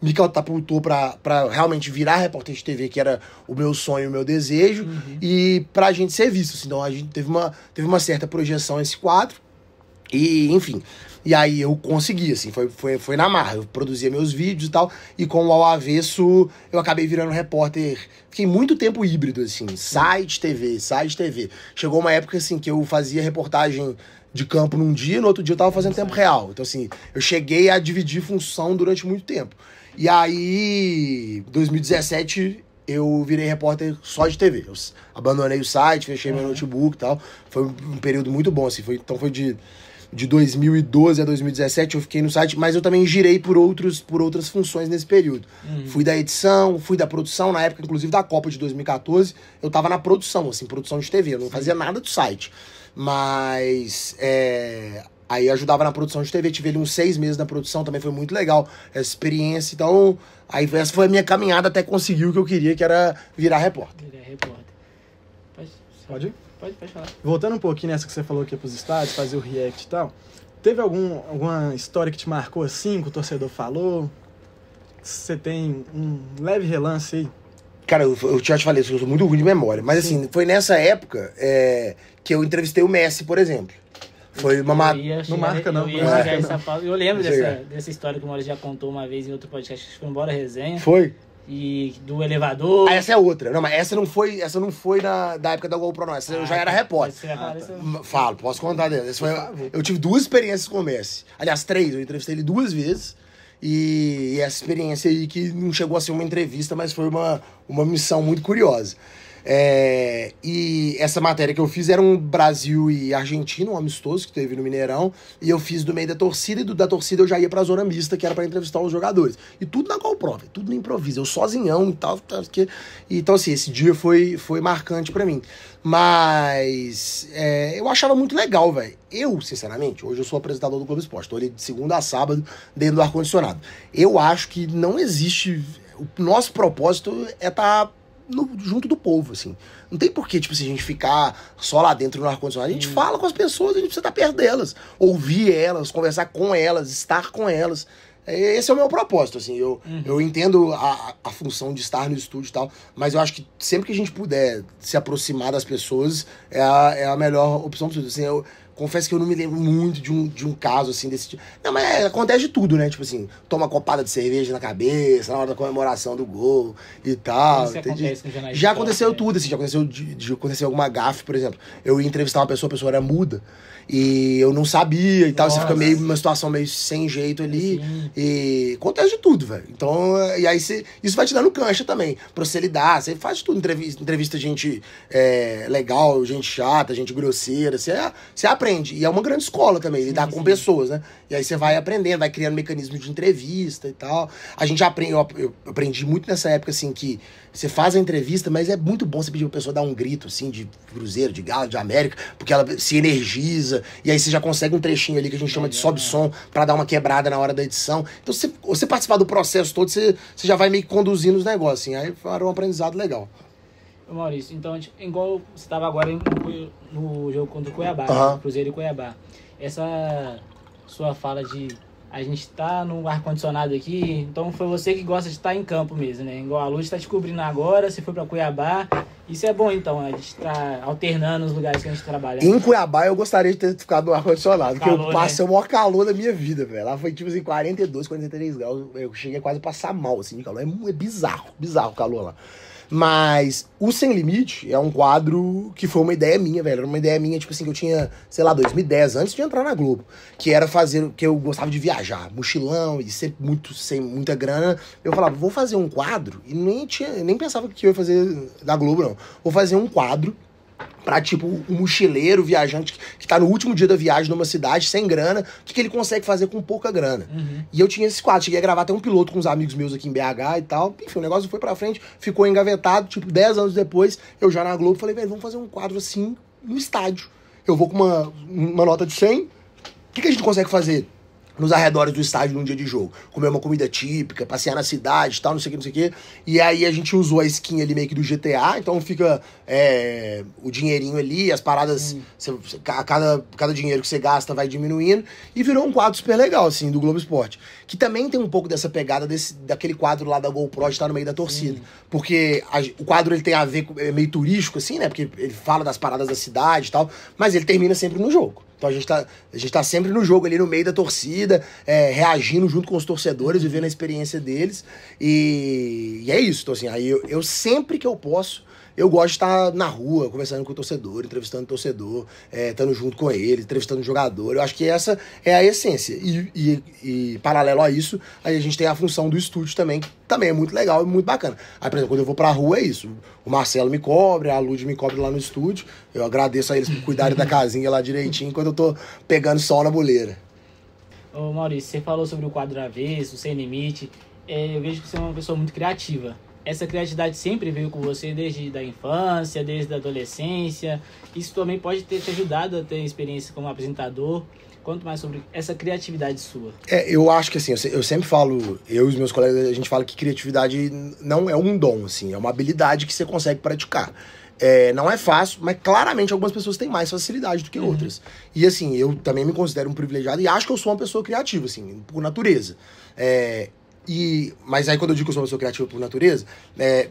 me catapultou pra realmente virar repórter de TV, que era o meu sonho, o meu desejo, e pra gente ser visto. Assim. Então a gente teve uma certa projeção nesse quadro. E, enfim... E aí eu consegui, assim, foi na marra. Eu produzia meus vídeos e tal, e com o Ao Avesso eu acabei virando repórter. Fiquei muito tempo híbrido, assim, site, TV. Chegou uma época, assim, que eu fazia reportagem de campo num dia, no outro dia eu tava fazendo tempo real. Então, assim, eu cheguei a dividir função durante muito tempo. E aí, 2017... eu virei repórter só de TV. Eu abandonei o site, fechei meu notebook e tal. Foi um período muito bom, assim. Então foi de 2012 a 2017 eu fiquei no site, mas eu também girei por outras funções nesse período. Fui da edição, fui da produção, na época, inclusive, da Copa de 2014, eu tava na produção, assim, produção de TV. Eu não fazia nada do site. Mas... aí eu ajudava na produção de TV, tive ali uns 6 meses na produção, também foi muito legal essa experiência. Então, aí essa foi a minha caminhada até conseguir o que eu queria, que era virar repórter. Pode ir? Pode falar. Voltando um pouquinho nessa que você falou que ia pros estádios, fazer o react e tal, teve alguma história que te marcou assim, que o torcedor falou? Você tem um leve relance aí? Cara, eu já te falei, eu sou muito ruim de memória, mas assim, foi nessa época que eu entrevistei o Messi, por exemplo. Foi uma Não marca, não. Eu lembro dessa história que o Maurício já contou uma vez em outro podcast, acho que foi embora resenha. Foi? E do elevador. Essa é outra. Não, mas essa não foi da época da GoPro, não. Essa eu já era repórter. Você vai falar isso? Falo, posso contar dela. Eu tive 2 experiências com o Messi. Aliás, 3. Eu entrevistei ele 2 vezes. E essa experiência aí que não chegou a ser uma entrevista, mas foi uma missão muito curiosa. E essa matéria que eu fiz era um Brasil e Argentina, um amistoso que teve no Mineirão, e eu fiz do meio da torcida, e da torcida eu já ia pra zona mista, que era pra entrevistar os jogadores. E tudo na GoPro, tudo no improviso, eu sozinhão e tal. Então, assim, esse dia foi marcante pra mim. Mas eu achava muito legal, velho. Eu, sinceramente, hoje eu sou apresentador do Globo Esporte, tô ali de segunda a sábado dentro do ar-condicionado. Eu acho que não existe... O nosso propósito é estar junto do povo, assim. Não tem porquê, tipo, se a gente ficar só lá dentro no ar-condicionado. A gente fala com as pessoas, a gente precisa estar perto delas. Ouvir elas, conversar com elas, estar com elas. Esse é o meu propósito, assim. Eu entendo a função de estar no estúdio e tal, mas eu acho que sempre que a gente puder se aproximar das pessoas, é a melhor opção possível. Assim, eu confesso que eu não me lembro muito de um caso, assim, desse tipo. Não, mas acontece de tudo, né? Tipo assim, toma uma copada de cerveja na cabeça, na hora da comemoração do gol e tal. Isso acontece com jornalistas. Já aconteceu tudo, assim. Já aconteceu de acontecer alguma gafe, por exemplo. Eu ia entrevistar uma pessoa, a pessoa era muda. E eu não sabia e tal, você fica meio numa situação meio sem jeito ali. Sim. E acontece de tudo, velho. Então, e aí isso vai te dando cancha também. Pra você lidar, você faz tudo. Entrevista gente legal, gente chata, gente grosseira. Você aprende. E é uma grande escola também, lidar com pessoas, né? E aí você vai aprendendo, vai criando mecanismos de entrevista e tal. A gente aprende, eu aprendi muito nessa época, assim, que você faz a entrevista, mas é muito bom você pedir pra pessoa dar um grito, assim, de Cruzeiro, de Galo, de América, porque ela se energiza, e aí você já consegue um trechinho ali que a gente chama de sobe-som, pra dar uma quebrada na hora da edição. Então, você participar do processo todo, você já vai meio que conduzindo os negócios, assim, aí foi um aprendizado legal. Maurício, então, igual você estava agora no jogo contra o Cuiabá, né? Cruzeiro e Cuiabá. Essa sua fala de a gente tá no ar-condicionado aqui, então foi você que gosta de estar em campo mesmo, né? Igual a Luz está descobrindo agora, você foi para Cuiabá. Isso é bom, então, a gente tá alternando os lugares que a gente trabalha. Em Cuiabá eu gostaria de ter ficado no ar-condicionado, porque eu passei o maior calor da minha vida, velho. Lá foi tipo assim, 42, 43 graus. Eu cheguei quase a passar mal, assim, de calor. É bizarro o calor lá. Mas o Sem Limite é um quadro que foi uma ideia minha, velho. Era uma ideia minha, tipo assim, que eu tinha, sei lá, 2010, antes de entrar na Globo. Que era fazer, que eu gostava de viajar, mochilão e sempre sem muita grana. Eu falava, vou fazer um quadro, e nem pensava que eu ia fazer da Globo, não. Vou fazer um quadro pra, tipo, um mochileiro, viajante que tá no último dia da viagem numa cidade, sem grana, o que ele consegue fazer com pouca grana. E eu tinha esse quadro, cheguei a gravar até um piloto com uns amigos meus aqui em BH e tal. Enfim, o negócio foi pra frente, ficou engavetado, tipo, 10 anos depois, eu já na Globo falei, velho, vamos fazer um quadro assim no estádio. Eu vou com uma nota de 100, o que a gente consegue fazer nos arredores do estádio num dia de jogo? Comer uma comida típica, passear na cidade e tal, não sei o que. E aí a gente usou a skin ali meio que do GTA, então fica o dinheirinho ali, as paradas, cada dinheiro que você gasta vai diminuindo, e virou um quadro super legal, assim, do Globo Esporte. Que também tem um pouco dessa pegada daquele quadro lá da GoPro de estar no meio da torcida. Porque o quadro ele tem a ver com meio turístico, assim, né? Porque ele fala das paradas da cidade e tal, mas ele termina sempre no jogo. Tipo, a gente tá sempre no jogo ali, no meio da torcida, reagindo junto com os torcedores, vivendo a experiência deles. E é isso. Então, assim, aí eu sempre que eu posso, eu gosto de estar na rua, conversando com o torcedor, entrevistando o torcedor, estando junto com ele, entrevistando o jogador. Eu acho que essa é a essência. E paralelo a isso, aí a gente tem a função do estúdio também, que também é muito legal e muito bacana. Aí, por exemplo, quando eu vou pra rua, é isso. O Marcelo me cobre, a Lud me cobre lá no estúdio. Eu agradeço a eles por cuidarem da casinha lá direitinho, enquanto eu tô pegando sol na boleira. Ô Maurício, você falou sobre o quadro avesso, Sem Limite. Eu vejo que você é uma pessoa muito criativa. Essa criatividade sempre veio com você desde a infância, desde a adolescência. Isso também pode ter te ajudado a ter experiência como apresentador. Conta mais sobre essa criatividade sua. Eu acho que assim, eu sempre falo, eu e os meus colegas, a gente fala que criatividade não é um dom, assim, é uma habilidade que você consegue praticar. Não é fácil, mas claramente algumas pessoas têm mais facilidade do que outras. E assim, eu também me considero um privilegiado e acho que eu sou uma pessoa criativa, assim, por natureza. Mas aí quando eu digo que eu sou uma pessoa criativa por natureza,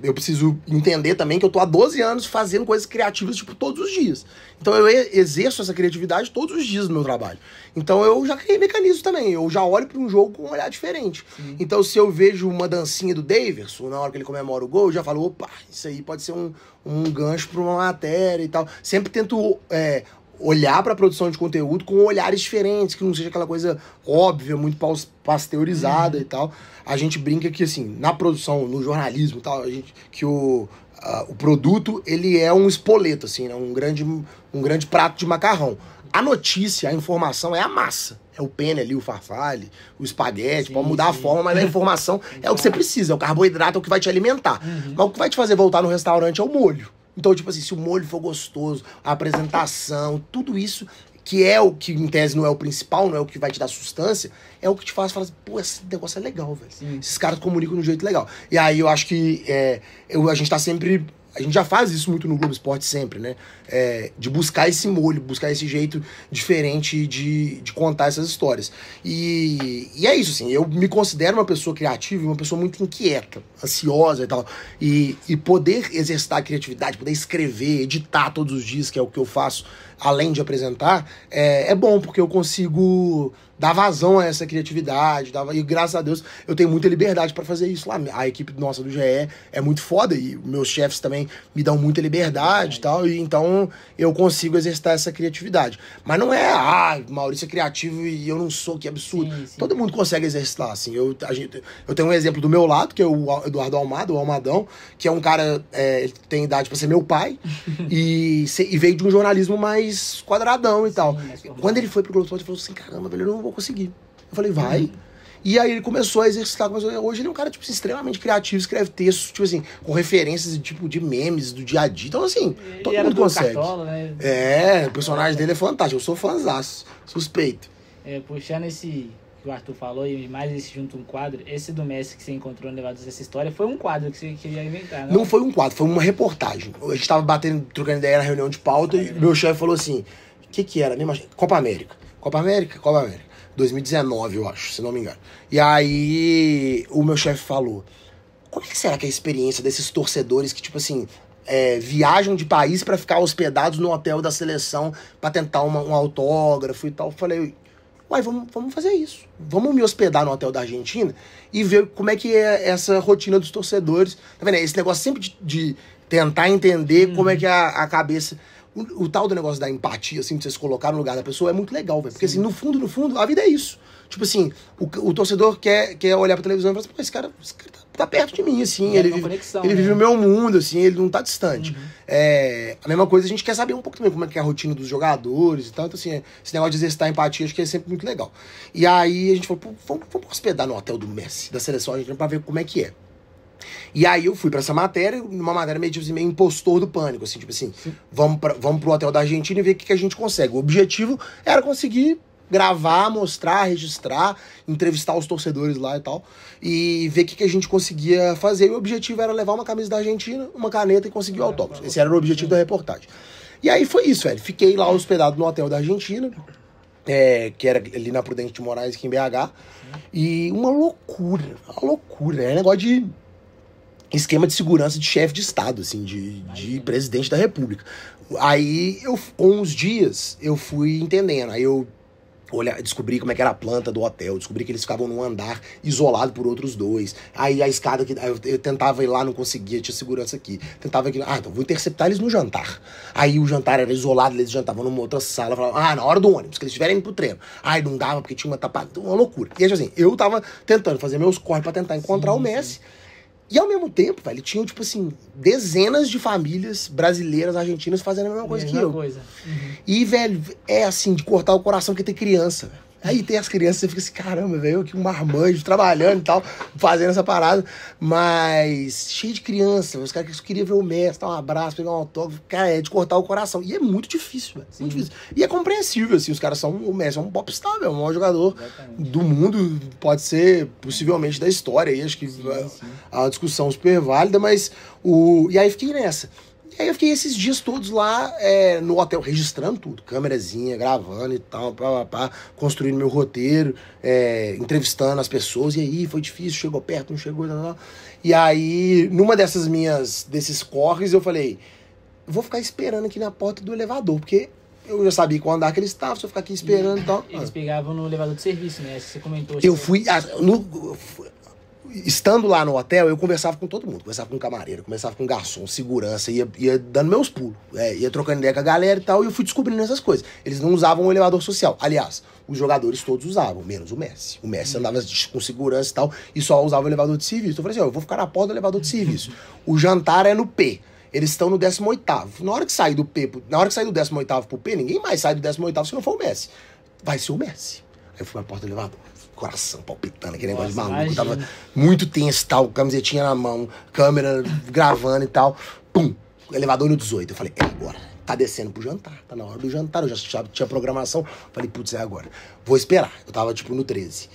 eu preciso entender também que eu tô há 12 anos fazendo coisas criativas, tipo, todos os dias. Então eu exerço essa criatividade todos os dias no meu trabalho. Então eu já criei mecanismos também, eu já olho para um jogo com um olhar diferente. Sim. Então se eu vejo uma dancinha do Daverson, na hora que ele comemora o gol, eu já falo, opa, isso aí pode ser um gancho para uma matéria e tal. Sempre tento olhar para a produção de conteúdo com olhares diferentes, que não seja aquela coisa óbvia, muito pasteurizada e tal. A gente brinca que, assim, na produção, no jornalismo e tal, que o produto, ele é um espoleto, assim, né? um grande prato de macarrão. A notícia, a informação é a massa. É o penne ali, o farfalle, o espaguete, pode mudar a forma, mas a informação é o que você precisa, é o carboidrato, é o que vai te alimentar. Mas o que vai te fazer voltar no restaurante é o molho. Então, tipo assim, se o molho for gostoso, a apresentação, tudo isso, que é o que, em tese, não é o principal, não é o que vai te dar sustância, é o que te faz falar assim, pô, esse negócio é legal, velho. Esses caras comunicam de um jeito legal. E aí eu acho que a gente tá sempre... A gente já faz isso muito no Globo Esporte sempre, né? De buscar esse molho, buscar esse jeito diferente de contar essas histórias. E é isso, assim, eu me considero uma pessoa criativa e uma pessoa muito inquieta, ansiosa e tal. E poder exercitar a criatividade, poder escrever, editar todos os dias, que é o que eu faço, além de apresentar, é bom, porque eu consigo dar vazão a essa criatividade, e graças a Deus eu tenho muita liberdade para fazer isso lá. A equipe nossa do GE é muito foda e meus chefes também me dão muita liberdade e tal, e então eu consigo exercitar essa criatividade. Mas não Maurício é criativo e eu não sou, que absurdo. Sim. Todo mundo consegue exercitar, assim. Eu tenho um exemplo do meu lado, que é o Eduardo Almada, o Almadão, que é um cara, ele tem idade para ser meu pai, e veio de um jornalismo mais quadradão e tal. Quando ele foi pro Globo Esporte, ele falou assim, caramba, velho, eu não vou conseguir. Eu falei, vai. E aí ele começou a exercitar. Hoje ele é um cara, tipo, extremamente criativo, escreve textos, tipo assim, com referências tipo, de memes do dia a dia. Então, assim, todo mundo consegue. Cartola, né? O personagem dele é fantástico. Eu sou fãzaço, suspeito. Puxando esse que o Arthur falou, e mais esse junto um quadro, esse do Messi que você encontrou no Levados dessa história, foi um quadro que você queria inventar, não foi um quadro, foi uma reportagem. A gente tava trocando ideia na reunião de pauta, e meu chefe falou assim, o que era? Copa América. 2019, eu acho, se não me engano. E aí o meu chefe falou, como é que será que é a experiência desses torcedores que, tipo assim, viajam de país pra ficar hospedados no hotel da seleção pra tentar um autógrafo e tal? Eu falei, vamos fazer isso. Vamos me hospedar no hotel da Argentina e ver como é que é essa rotina dos torcedores. Tá vendo? Esse negócio sempre de tentar entender como é que é a cabeça... O tal do negócio da empatia, assim, de você se colocar no lugar da pessoa é muito legal, velho. Porque, assim, no fundo, a vida é isso. Tipo assim, o torcedor quer olhar pra televisão e falar assim, pô, esse cara tá perto de mim, assim. Ele vive o meu mundo, assim, ele não tá distante. A mesma coisa, a gente quer saber um pouco também como é que é a rotina dos jogadores e tal. Então, assim, esse negócio de exercitar a empatia, acho que é sempre muito legal. E aí a gente falou, pô, vamos hospedar no hotel do Messi, da seleção argentina, pra ver como é que é. E aí eu fui pra essa matéria, numa matéria meio, tipo assim, meio impostor do pânico, assim, tipo assim, vamos pro hotel da Argentina e ver o que a gente consegue. O objetivo era conseguir gravar, mostrar, registrar, entrevistar os torcedores lá e tal, e ver o que a gente conseguia fazer. E o objetivo era levar uma camisa da Argentina, uma caneta e conseguir o autógrafo. Esse era o objetivo da reportagem. E aí foi isso, velho. Fiquei lá hospedado no hotel da Argentina, que era ali na Prudente de Moraes, aqui em BH, e uma loucura, é um negócio de... esquema de segurança de chefe de Estado, assim, de presidente da República. Aí, com uns dias, eu fui entendendo. Aí eu descobri como é que era a planta do hotel, descobri que eles ficavam num andar isolado por outros 2. Aí a escada, eu tentava ir lá, não conseguia, tinha segurança aqui. Tentava aqui, então vou interceptar eles no jantar. Aí o jantar era isolado, eles jantavam numa outra sala, falavam, na hora do ônibus, que eles estiverem indo pro treino. Aí não dava, porque tinha uma tapada, uma loucura. E aí, assim, eu tava tentando fazer meus corres pra tentar encontrar o Messi. E ao mesmo tempo, velho, tinham, tipo assim, dezenas de famílias brasileiras, argentinas fazendo a mesma coisa que eu. E, velho, é assim, de cortar o coração porque tem criança, velho. Aí tem as crianças, você fica assim, caramba, velho, eu aqui um marmanjo, trabalhando e tal, fazendo essa parada, mas cheio de criança, os caras que queriam ver o Messi, dar um abraço, pegar um autógrafo, cara, é de cortar o coração. E é muito difícil, velho, muito difícil. E é compreensível, assim, os caras o Messi é um popstar, velho, o maior jogador do mundo, pode ser, possivelmente, da história, aí acho que é uma discussão super válida, mas e aí fiquei nessa. E aí eu fiquei esses dias todos lá no hotel, registrando tudo, câmerazinha, gravando e tal, construindo meu roteiro, entrevistando as pessoas, e aí foi difícil, chegou perto, não chegou, não. E aí, numa desses corres, eu falei, vou ficar esperando aqui na porta do elevador, porque eu já sabia qual andar que eles estavam, se eu ficar aqui esperando e tal. Eles pegavam no elevador de serviço, né? Você comentou. Eu fui... Estando lá no hotel, eu conversava com todo mundo. Conversava com camareiro, conversava com garçom, segurança, ia dando meus pulos. Ia trocando ideia com a galera e tal, e eu fui descobrindo essas coisas. Eles não usavam o elevador social. Aliás, os jogadores todos usavam, menos o Messi. O Messi andava com segurança e tal, e só usava o elevador de serviço. Então eu falei assim, eu vou ficar na porta do elevador de serviço. O jantar é no P. Eles estão no 18º. Na hora que sair do 18º pro P, ninguém mais sai do 18º se não for o Messi. Vai ser o Messi. Aí eu fui na porta do elevador. Coração palpitando, aquele negócio de maluco. Imagina. Tava muito tenso e tal, camisetinha na mão, câmera gravando e tal. Pum! Elevador no 18. Eu falei, é agora. Tá descendo pro jantar. Tá na hora do jantar. Eu já tinha programação. Falei, putz, é agora. Vou esperar. Eu tava, tipo, no 13.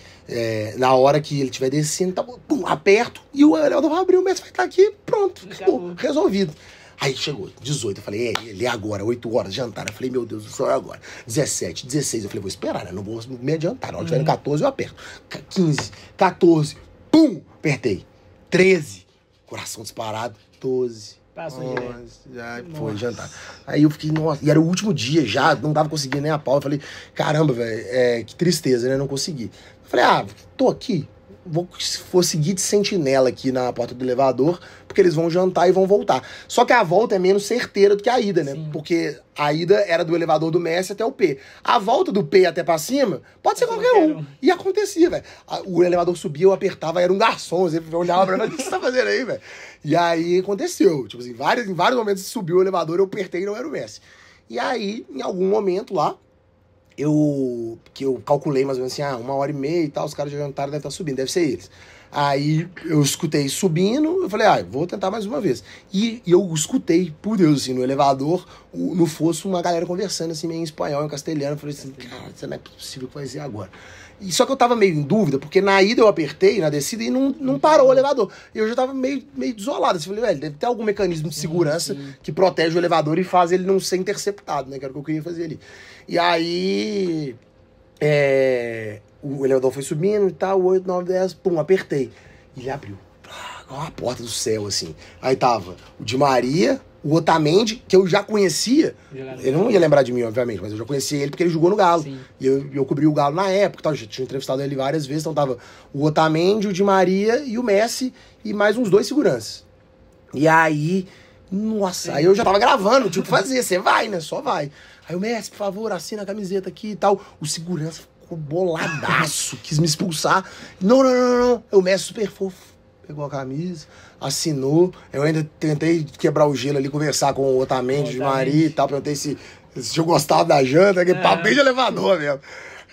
Na hora que ele estiver descendo, tá, pum, aperto. E o elevador vai abrir, o Messi vai estar aqui. Pronto. Acabou. Resolvido. Aí chegou, 18, eu falei, ele é agora, 8 horas, jantar. Eu falei, meu Deus do céu, é agora. 17, 16, eu falei, vou esperar, né? Não vou me adiantar. Na hora que tiver no 14, eu aperto. 15, 14, pum, apertei. 13, coração disparado, 12. Passou já foi jantar. Aí eu fiquei, nossa, e era o último dia já, não tava conseguindo nem a pau. Eu falei, caramba, velho, que tristeza, né? Não consegui. Eu falei, tô aqui. Vou seguir de sentinela aqui na porta do elevador, porque eles vão jantar e vão voltar. Só que a volta é menos certeira do que a ida, né? Sim. Porque a ida era do elevador do Messi até o P. A volta do P até pra cima pode ser qualquer um. E acontecia, velho. O elevador subia, eu apertava, era um garçom. Você olhava pra mim, o que você tá fazendo aí, velho? E aí aconteceu. Tipo assim, em vários momentos subiu o elevador, eu apertei e não era o Messi. E aí, em algum momento lá, que eu calculei mais ou menos assim, 1h30 e tal, os caras já jantaram, devem estar subindo, deve ser eles. Aí eu escutei subindo, eu falei, vou tentar mais uma vez. E eu escutei, por Deus, assim, no elevador, no fosso, uma galera conversando assim, meio em espanhol, em castelhano. Eu falei assim, cara, isso não é possível que vai ser agora. E só que eu tava meio em dúvida, porque na ida eu apertei, na descida, e não parou o elevador. E eu já tava meio desolado. Assim, falei, velho, deve ter algum mecanismo de segurança que protege o elevador e faz ele não ser interceptado, né? Que era o que eu queria fazer ali. E aí, o elevador foi subindo e tal, 8, 9, 10, pum, apertei. E ele abriu. Uma porta do céu, assim. Aí tava o Di Maria, o Otamendi, que eu já conhecia. Ele não ia lembrar de mim, obviamente, mas eu já conhecia ele porque ele jogou no Galo. Sim. E eu cobri o Galo na época, tal, já tinha entrevistado ele várias vezes, então tava o Otamendi, o Di Maria e o Messi e mais uns 2 seguranças. E aí, nossa, aí eu já tava gravando, tinha o que fazer, você vai, né? Só vai. Aí o Messi, por favor, assina a camiseta aqui e tal. O segurança ficou boladaço, quis me expulsar. Não. O Messi super fofo. Pegou a camisa, assinou. Eu ainda tentei quebrar o gelo ali, conversar com o Otamendi, de Maria e tal. Perguntei se eu gostava da janta, que papo bem de elevador mesmo.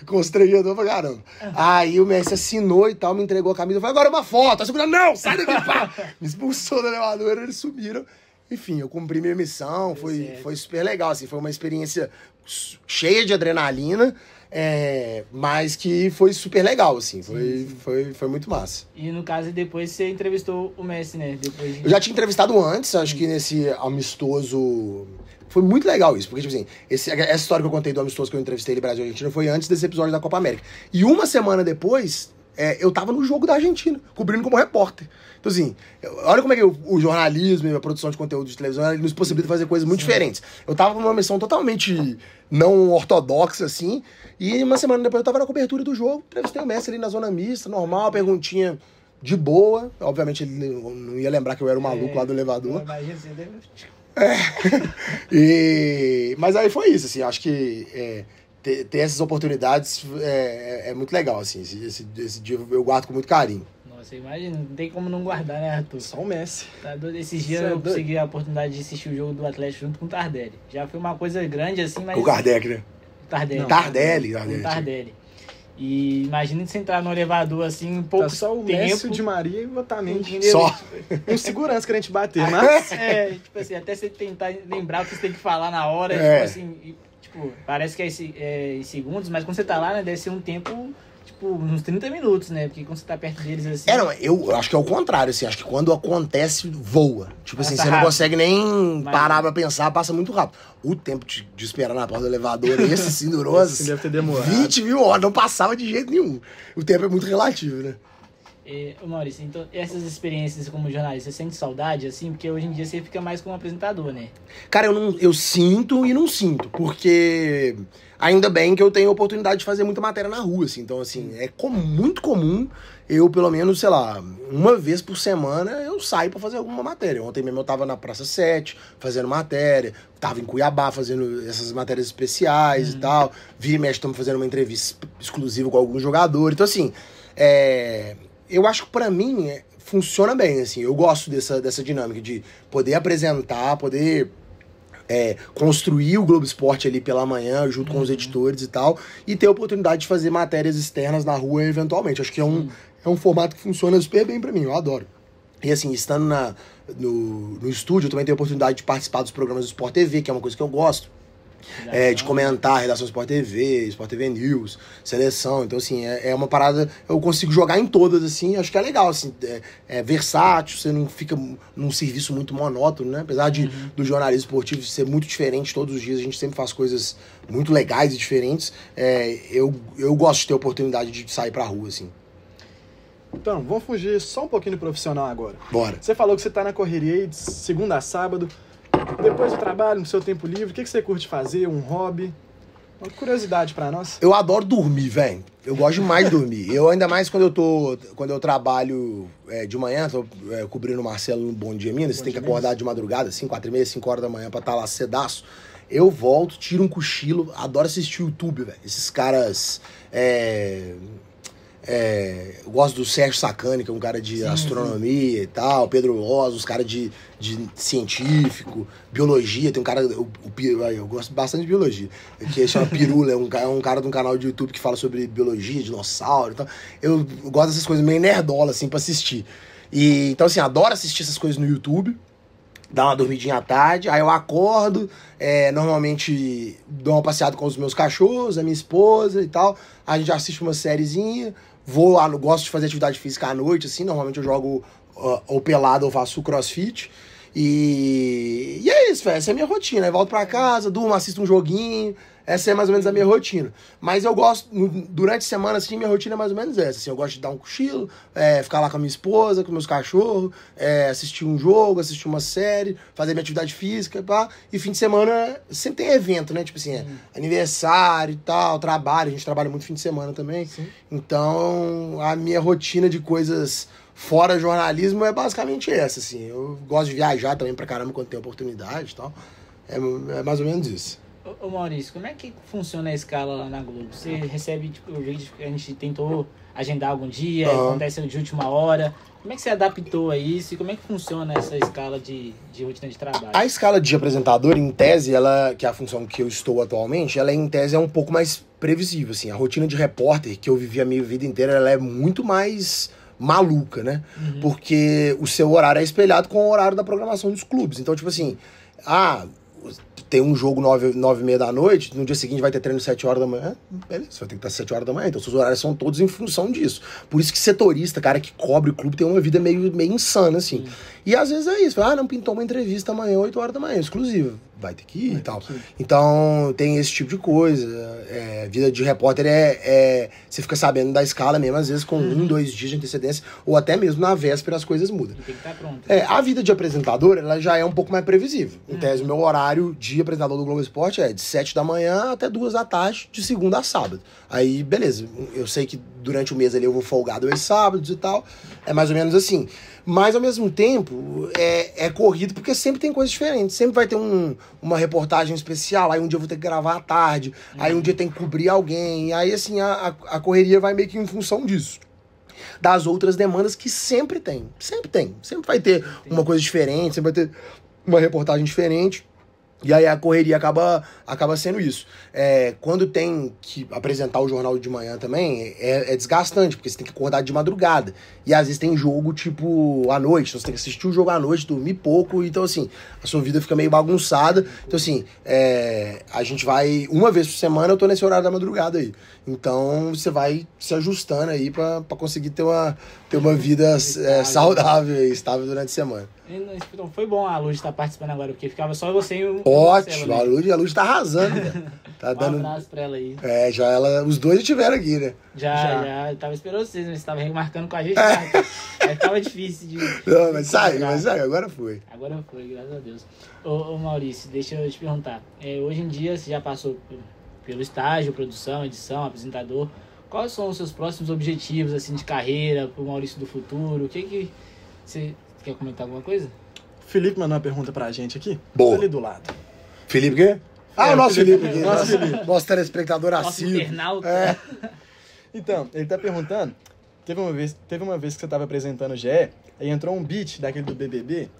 Constrangedor pra caramba. Aí o Messi assinou e tal, me entregou a camisa. Eu falei, agora uma foto. Aí segurando, não, sai daqui, pá. Me expulsou do elevador, eles sumiram. Enfim, eu cumpri minha missão, foi super legal, assim, foi uma experiência cheia de adrenalina. Mas que foi super legal, assim, foi muito massa. E no caso, depois você entrevistou o Messi, né? Eu já tinha entrevistado antes, acho que nesse amistoso... Foi muito legal isso, porque, tipo assim, essa história que eu contei do amistoso que eu entrevistei ele Brasil e Argentina foi antes desse episódio da Copa América. E uma semana depois, eu tava no jogo da Argentina, cobrindo como repórter. Então, assim, olha como é que o jornalismo e a produção de conteúdo de televisão nos possibilita fazer coisas muito diferentes. Eu tava numa missão totalmente não ortodoxa, assim, e uma semana depois eu tava na cobertura do jogo, entrevistei o Messi ali na zona mista, normal, perguntinha de boa. Obviamente ele não ia lembrar que eu era o maluco lá do elevador. Mas aí foi isso, assim, acho que ter essas oportunidades é muito legal, assim, esse dia eu guardo com muito carinho. Nossa, imagina, não tem como não guardar, né, Arthur? Só o Messi. Tá doido. Esses dias eu consegui a oportunidade de assistir o jogo do Atlético junto com o Tardelli. Já foi uma coisa grande, assim, mas... O Kardec, né? Tardelli. E imagina você entrar no elevador, assim, um pouco tempo... Só o Messi, o Di Maria e o Otamendi. Só. Um segurança que a gente bater, mas... tipo assim, até você tentar lembrar o que você tem que falar na hora, tipo assim... Tipo, parece que é em segundos, mas quando você tá lá, né, deve ser um tempo... Tipo, uns 30 minutos, né? Porque quando você tá perto deles, assim... Não, eu acho que é o contrário, assim. Acho que quando acontece, voa. Tipo assim, você não consegue nem parar pra pensar, passa muito rápido. O tempo de esperar na porta do elevador, esse sim durou... Esse deve ter demorado. 20 mil horas, não passava de jeito nenhum. O tempo é muito relativo, né? Maurício, então, essas experiências como jornalista, você sente saudade, assim? Porque hoje em dia você fica mais como apresentador, né? Cara, eu sinto e não sinto, porque... Ainda bem que eu tenho a oportunidade de fazer muita matéria na rua, assim. Então, assim, muito comum eu, pelo menos, sei lá, uma vez por semana eu saio pra fazer alguma matéria. Ontem mesmo eu tava na Praça 7 fazendo matéria, tava em Cuiabá fazendo essas matérias especiais e tal. Vira e mexe, estamos fazendo uma entrevista exclusiva com algum jogador. Então, assim, eu acho que pra mim funciona bem, assim. Eu gosto dessa dinâmica de poder apresentar, poder... construir o Globo Esporte ali pela manhã, junto com os editores e tal, e ter a oportunidade de fazer matérias externas na rua eventualmente. Acho que é um formato que funciona super bem pra mim, eu adoro. E assim, estando no estúdio, eu também tenho a oportunidade de participar dos programas do Sport TV, que é uma coisa que eu gosto. De comentar a redação Sport TV News, seleção. Então, assim, é uma parada... Eu consigo jogar em todas, assim. Acho que é legal, assim. É versátil, você não fica num serviço muito monótono, né? Apesar do jornalismo esportivo ser muito diferente todos os dias, a gente sempre faz coisas muito legais e diferentes. Eu gosto de ter a oportunidade de sair pra rua, assim. Então, vamos fugir só um pouquinho do profissional agora. Bora. Você falou que você tá na correria aí de segunda a sábado. Depois do trabalho, no seu tempo livre, o que você curte fazer? Um hobby? Uma curiosidade pra nós. Eu adoro dormir, velho. Eu gosto demais de dormir. Eu, ainda mais quando eu trabalho de manhã, tô cobrindo o Marcelo no Bom Dia Minas, você tem que acordar de madrugada, 4h30, 5 horas da manhã pra estar lá cedaço. Eu volto, tiro um cochilo, adoro assistir YouTube, velho. Esses caras... eu gosto do Sérgio Sacani, que é um cara de astronomia e tal, Pedro Loz, os caras de científico, biologia, tem um cara, eu gosto bastante de biologia, que chama Pirula, é um cara de um canal de YouTube que fala sobre biologia, dinossauro e tal. Eu gosto dessas coisas meio nerdola, assim, pra assistir. E, então, assim, adoro assistir essas coisas no YouTube, dar uma dormidinha à tarde, aí eu acordo, normalmente dou uma passeada com os meus cachorros, a minha esposa e tal, a gente assiste uma sériezinha, vou lá, gosto de fazer atividade física à noite, assim, normalmente eu jogo ou pelado ou faço crossfit, e é isso, velho, essa é a minha rotina, eu volto pra casa, durmo, assisto um joguinho, essa é mais ou menos a minha rotina. Mas eu gosto, durante a semana, assim, minha rotina é mais ou menos essa. Assim, eu gosto de dar um cochilo, ficar lá com a minha esposa, com meus cachorros, assistir um jogo, assistir uma série, fazer minha atividade física, pá. E fim de semana sempre tem evento, né? Tipo assim, aniversário e tal, trabalho. A gente trabalha muito fim de semana também. Sim. Então, a minha rotina de coisas fora jornalismo é basicamente essa, assim. Eu gosto de viajar também pra caramba quando tem oportunidade e tal. É mais ou menos isso. Ô Maurício, como é que funciona a escala lá na Globo? Você recebe, tipo, o vídeo que a gente tentou agendar algum dia, acontece de última hora. Como é que você adaptou a isso e como é que funciona essa escala de rotina de trabalho? A escala de apresentador, em tese, que é a função que eu estou atualmente, ela em tese é um pouco mais previsível, assim. A rotina de repórter que eu vivi a minha vida inteira, ela é muito mais maluca, né? Porque o seu horário é espelhado com o horário da programação dos clubes. Então, tipo assim, tem um jogo 9h30 da noite, no dia seguinte vai ter treino 7 horas da manhã, beleza, você vai ter que estar 7 horas da manhã, então seus horários são todos em função disso. Por isso que setorista, cara que cobre o clube, tem uma vida meio insana, assim. E às vezes é isso. Não pintou uma entrevista amanhã, 8 horas da manhã, exclusiva. Vai ter que ir e tal. Então, tem esse tipo de coisa. Vida de repórter você fica sabendo da escala mesmo, às vezes com 1, 2 dias de antecedência, ou até mesmo na véspera as coisas mudam. E tem que estar pronto. A vida de apresentador, ela já é um pouco mais previsível. Em tese, o meu horário de apresentador do Globo Esporte é de 7 da manhã até 2 da tarde, de segunda a sábado. Aí, beleza. Eu sei que durante o mês ali eu vou folgar 2 sábados e tal. É mais ou menos assim. Mas, ao mesmo tempo, é corrido porque sempre tem coisas diferentes. Sempre vai ter uma reportagem especial, aí um dia eu vou ter que gravar à tarde, aí um dia tem que cobrir alguém, aí, assim, a correria vai meio que em função disso. Das outras demandas que sempre tem. Sempre vai ter uma coisa diferente, sempre vai ter uma reportagem diferente. E aí a correria acaba sendo isso. Quando tem que apresentar o jornal de manhã também, é desgastante, porque você tem que acordar de madrugada. E às vezes tem jogo, tipo, à noite. Então você tem que assistir o jogo à noite, dormir pouco. Então, assim, a sua vida fica meio bagunçada. Então, assim, a gente vai... Uma vez por semana eu tô nesse horário da madrugada aí. Então, você vai se ajustando aí pra conseguir ter uma vida saudável e estável durante a semana. Então foi bom a Luz estar participando agora, porque ficava só você e o Ótimo, a Luz tá arrasando, velho. Tá dando... Um abraço pra ela aí. Os dois estiveram aqui, né? Já. Eu tava esperando vocês, mas você tava remarcando com a gente. Aí tava difícil de... Não, mas sai, agora foi. Agora foi, graças a Deus. Ô Maurício, deixa eu te perguntar. Hoje em dia, você já passou pelo estágio, produção, edição, apresentador. Quais são os seus próximos objetivos, assim, de carreira, pro Maurício do futuro? O que você... Quer comentar alguma coisa? O Felipe mandou uma pergunta pra gente aqui. Boa. Ali do lado. Felipe quê? O nosso Felipe aqui. Nosso telespectador nosso assíduo. internauta. Então, ele tá perguntando, teve uma vez que você tava apresentando o GE, aí entrou um beat daquele do BBB,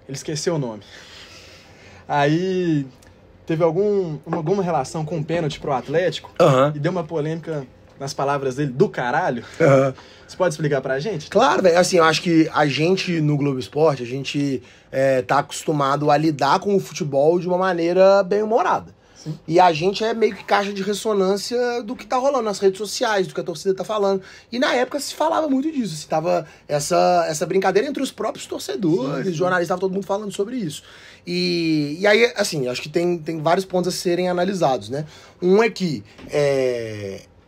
ele esqueceu o nome. Aí teve alguma relação com o pênalti pro Atlético, e deu uma polêmica nas palavras dele, do caralho. Você pode explicar pra gente? Claro, velho. Assim, eu acho que a gente no Globo Esporte, a gente tá acostumado a lidar com o futebol de uma maneira bem humorada. Sim. E a gente é meio que caixa de ressonância do que tá rolando nas redes sociais, do que a torcida tá falando. E na época se falava muito disso. Se tava essa brincadeira entre os próprios torcedores, jornalistas, tava todo mundo falando sobre isso. E aí, assim, acho que tem vários pontos a serem analisados, né? Um é que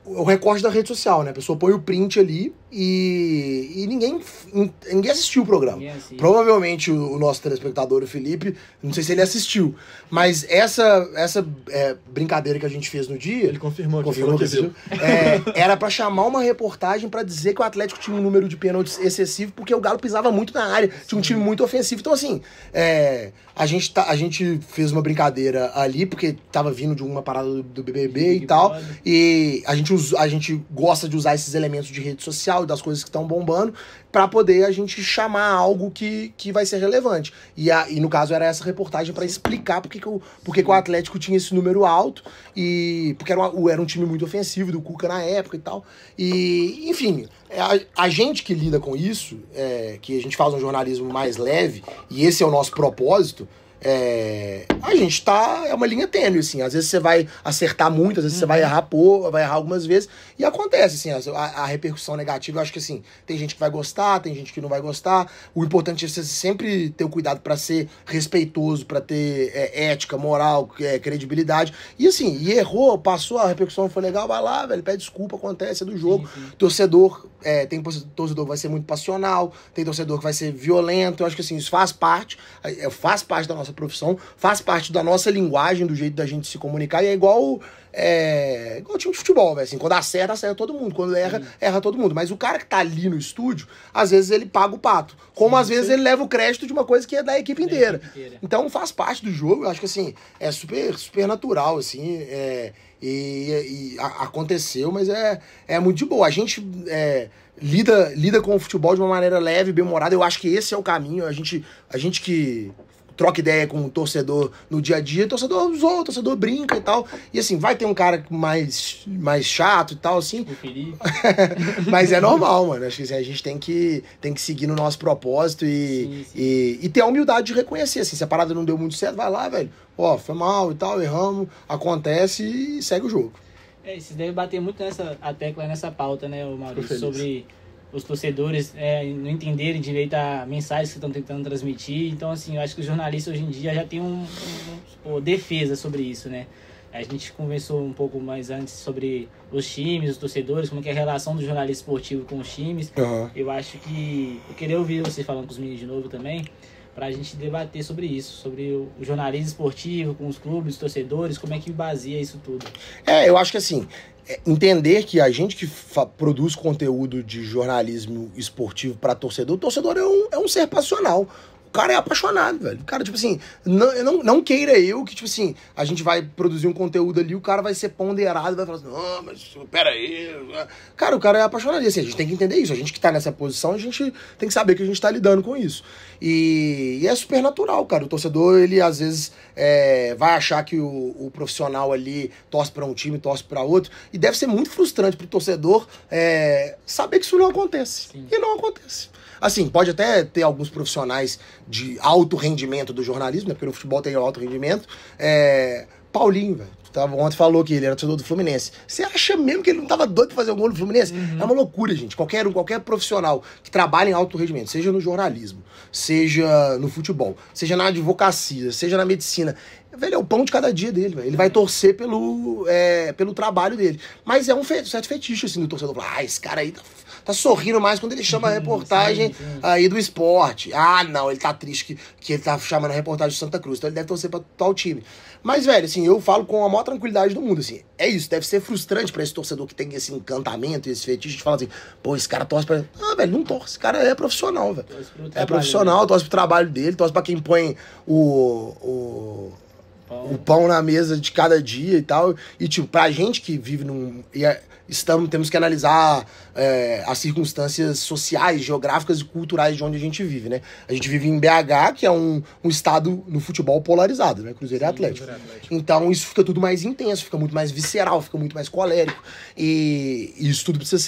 o recorte da rede social, né? A pessoa põe o print ali e ninguém assistiu o programa. Provavelmente o nosso telespectador, o Felipe, não sei se ele assistiu, mas essa brincadeira que a gente fez no dia... Ele confirmou que assistiu. Era pra chamar uma reportagem pra dizer que o Atlético tinha um número de pênaltis excessivo porque o Galo pisava muito na área, tinha um time muito ofensivo. Então, assim, a gente fez uma brincadeira ali porque tava vindo de uma parada do BBB e tal, e a gente gosta de usar esses elementos de rede social, das coisas que estão bombando, para poder a gente chamar algo que vai ser relevante. E no caso era essa reportagem para explicar porque que o Atlético tinha esse número alto, e porque era um time muito ofensivo do Cuca na época e tal. E, enfim, a gente que lida com isso, que a gente faz um jornalismo mais leve, e esse é o nosso propósito, a gente é uma linha tênue, assim. Às vezes você vai acertar muito, às vezes você vai errar algumas vezes, e acontece, assim, a repercussão negativa. Eu acho que, assim, tem gente que vai gostar, tem gente que não vai gostar. O importante é você sempre ter o cuidado pra ser respeitoso, pra ter ética, moral, credibilidade. E, assim, errou, passou, a repercussão não foi legal, vai lá, velho, pede desculpa, acontece, é do jogo. Sim. Torcedor, tem torcedor que vai ser muito passional, tem torcedor que vai ser violento. Eu acho que, assim, isso faz parte da nossa profissão, faz parte da nossa linguagem, do jeito da gente se comunicar, e é igual time de futebol, velho. Assim, quando acerta todo mundo, quando erra todo mundo. Mas o cara que tá ali no estúdio, às vezes ele paga o pato. Como às vezes ele leva o crédito de uma coisa que é da equipe inteira. Então faz parte do jogo, eu acho que, assim, é super, super natural, assim, aconteceu, mas é muito de boa. A gente lida com o futebol de uma maneira leve, bem-humorada. Eu acho que esse é o caminho. A gente que troca ideia com o torcedor no dia a dia, o torcedor zoa, o torcedor brinca e tal. E, assim, vai ter um cara mais chato e tal, assim. Mas é normal, mano. Acho que, assim, a gente tem que seguir no nosso propósito e ter a humildade de reconhecer, assim. Se a parada não deu muito certo, vai lá, velho. Foi mal e tal, erramos, acontece e segue o jogo. Vocês devem bater muito a tecla nessa pauta, né, Maurício, sobre os torcedores não entenderem direito a mensagem que estão tentando transmitir. Então, assim, eu acho que os jornalistas hoje em dia já tem defesa sobre isso, né? A gente conversou um pouco mais antes sobre os times, os torcedores, como que é a relação do jornalista esportivo com os times. Uhum. Eu acho que... Eu queria ouvir você falando com os meninos de novo também, pra gente debater sobre isso, sobre o jornalismo esportivo com os clubes, os torcedores, como é que baseia isso tudo. Eu acho que assim, entender que a gente que produz conteúdo de jornalismo esportivo para torcedor, o torcedor é um ser passional. O cara é apaixonado, velho. O cara, tipo assim, não queira eu que, tipo assim, a gente vai produzir um conteúdo ali, o cara vai ser ponderado, vai falar assim, não, mas peraí. Cara, o cara é apaixonado. E assim, a gente tem que entender isso. A gente que tá nessa posição, a gente tem que saber que a gente tá lidando com isso. E é super natural, cara. O torcedor, ele às vezes vai achar que o profissional ali torce pra um time, torce pra outro. E deve ser muito frustrante pro torcedor saber que isso não acontece. Sim. E não acontece. Assim, pode até ter alguns profissionais de alto rendimento do jornalismo, né? Porque no futebol tem alto rendimento. Paulinho, velho. Ontem falou que ele era torcedor do Fluminense. Você acha mesmo que ele não tava doido pra fazer um gol no Fluminense? Uhum. É uma loucura, gente. Qualquer profissional que trabalha em alto rendimento, seja no jornalismo, seja no futebol, seja na advocacia, seja na medicina, velho, é o pão de cada dia dele, velho. Ele vai torcer pelo trabalho dele. Mas é um certo fetiche, assim, do torcedor. Falar, esse cara aí tá sorrindo mais quando ele chama a reportagem aí do esporte. Ah, não, ele tá triste que ele tá chamando a reportagem do Santa Cruz, então ele deve torcer pra tal time. Mas, velho, assim, eu falo com a maior tranquilidade do mundo, assim, é isso, deve ser frustrante pra esse torcedor que tem esse encantamento, esse fetiche de falar assim, pô, esse cara torce pra... Ah, velho, não torce, esse cara é profissional, velho. É profissional, né? Torce pro trabalho dele, torce pra quem põe o pão na mesa de cada dia e tal. E, tipo, pra gente que vive temos que analisar as circunstâncias sociais, geográficas e culturais de onde a gente vive, né? A gente vive em BH, que é um estado no futebol polarizado, né? Cruzeiro e Atlético. Então isso fica tudo mais intenso, fica muito mais visceral, fica muito mais colérico. E isso tudo precisa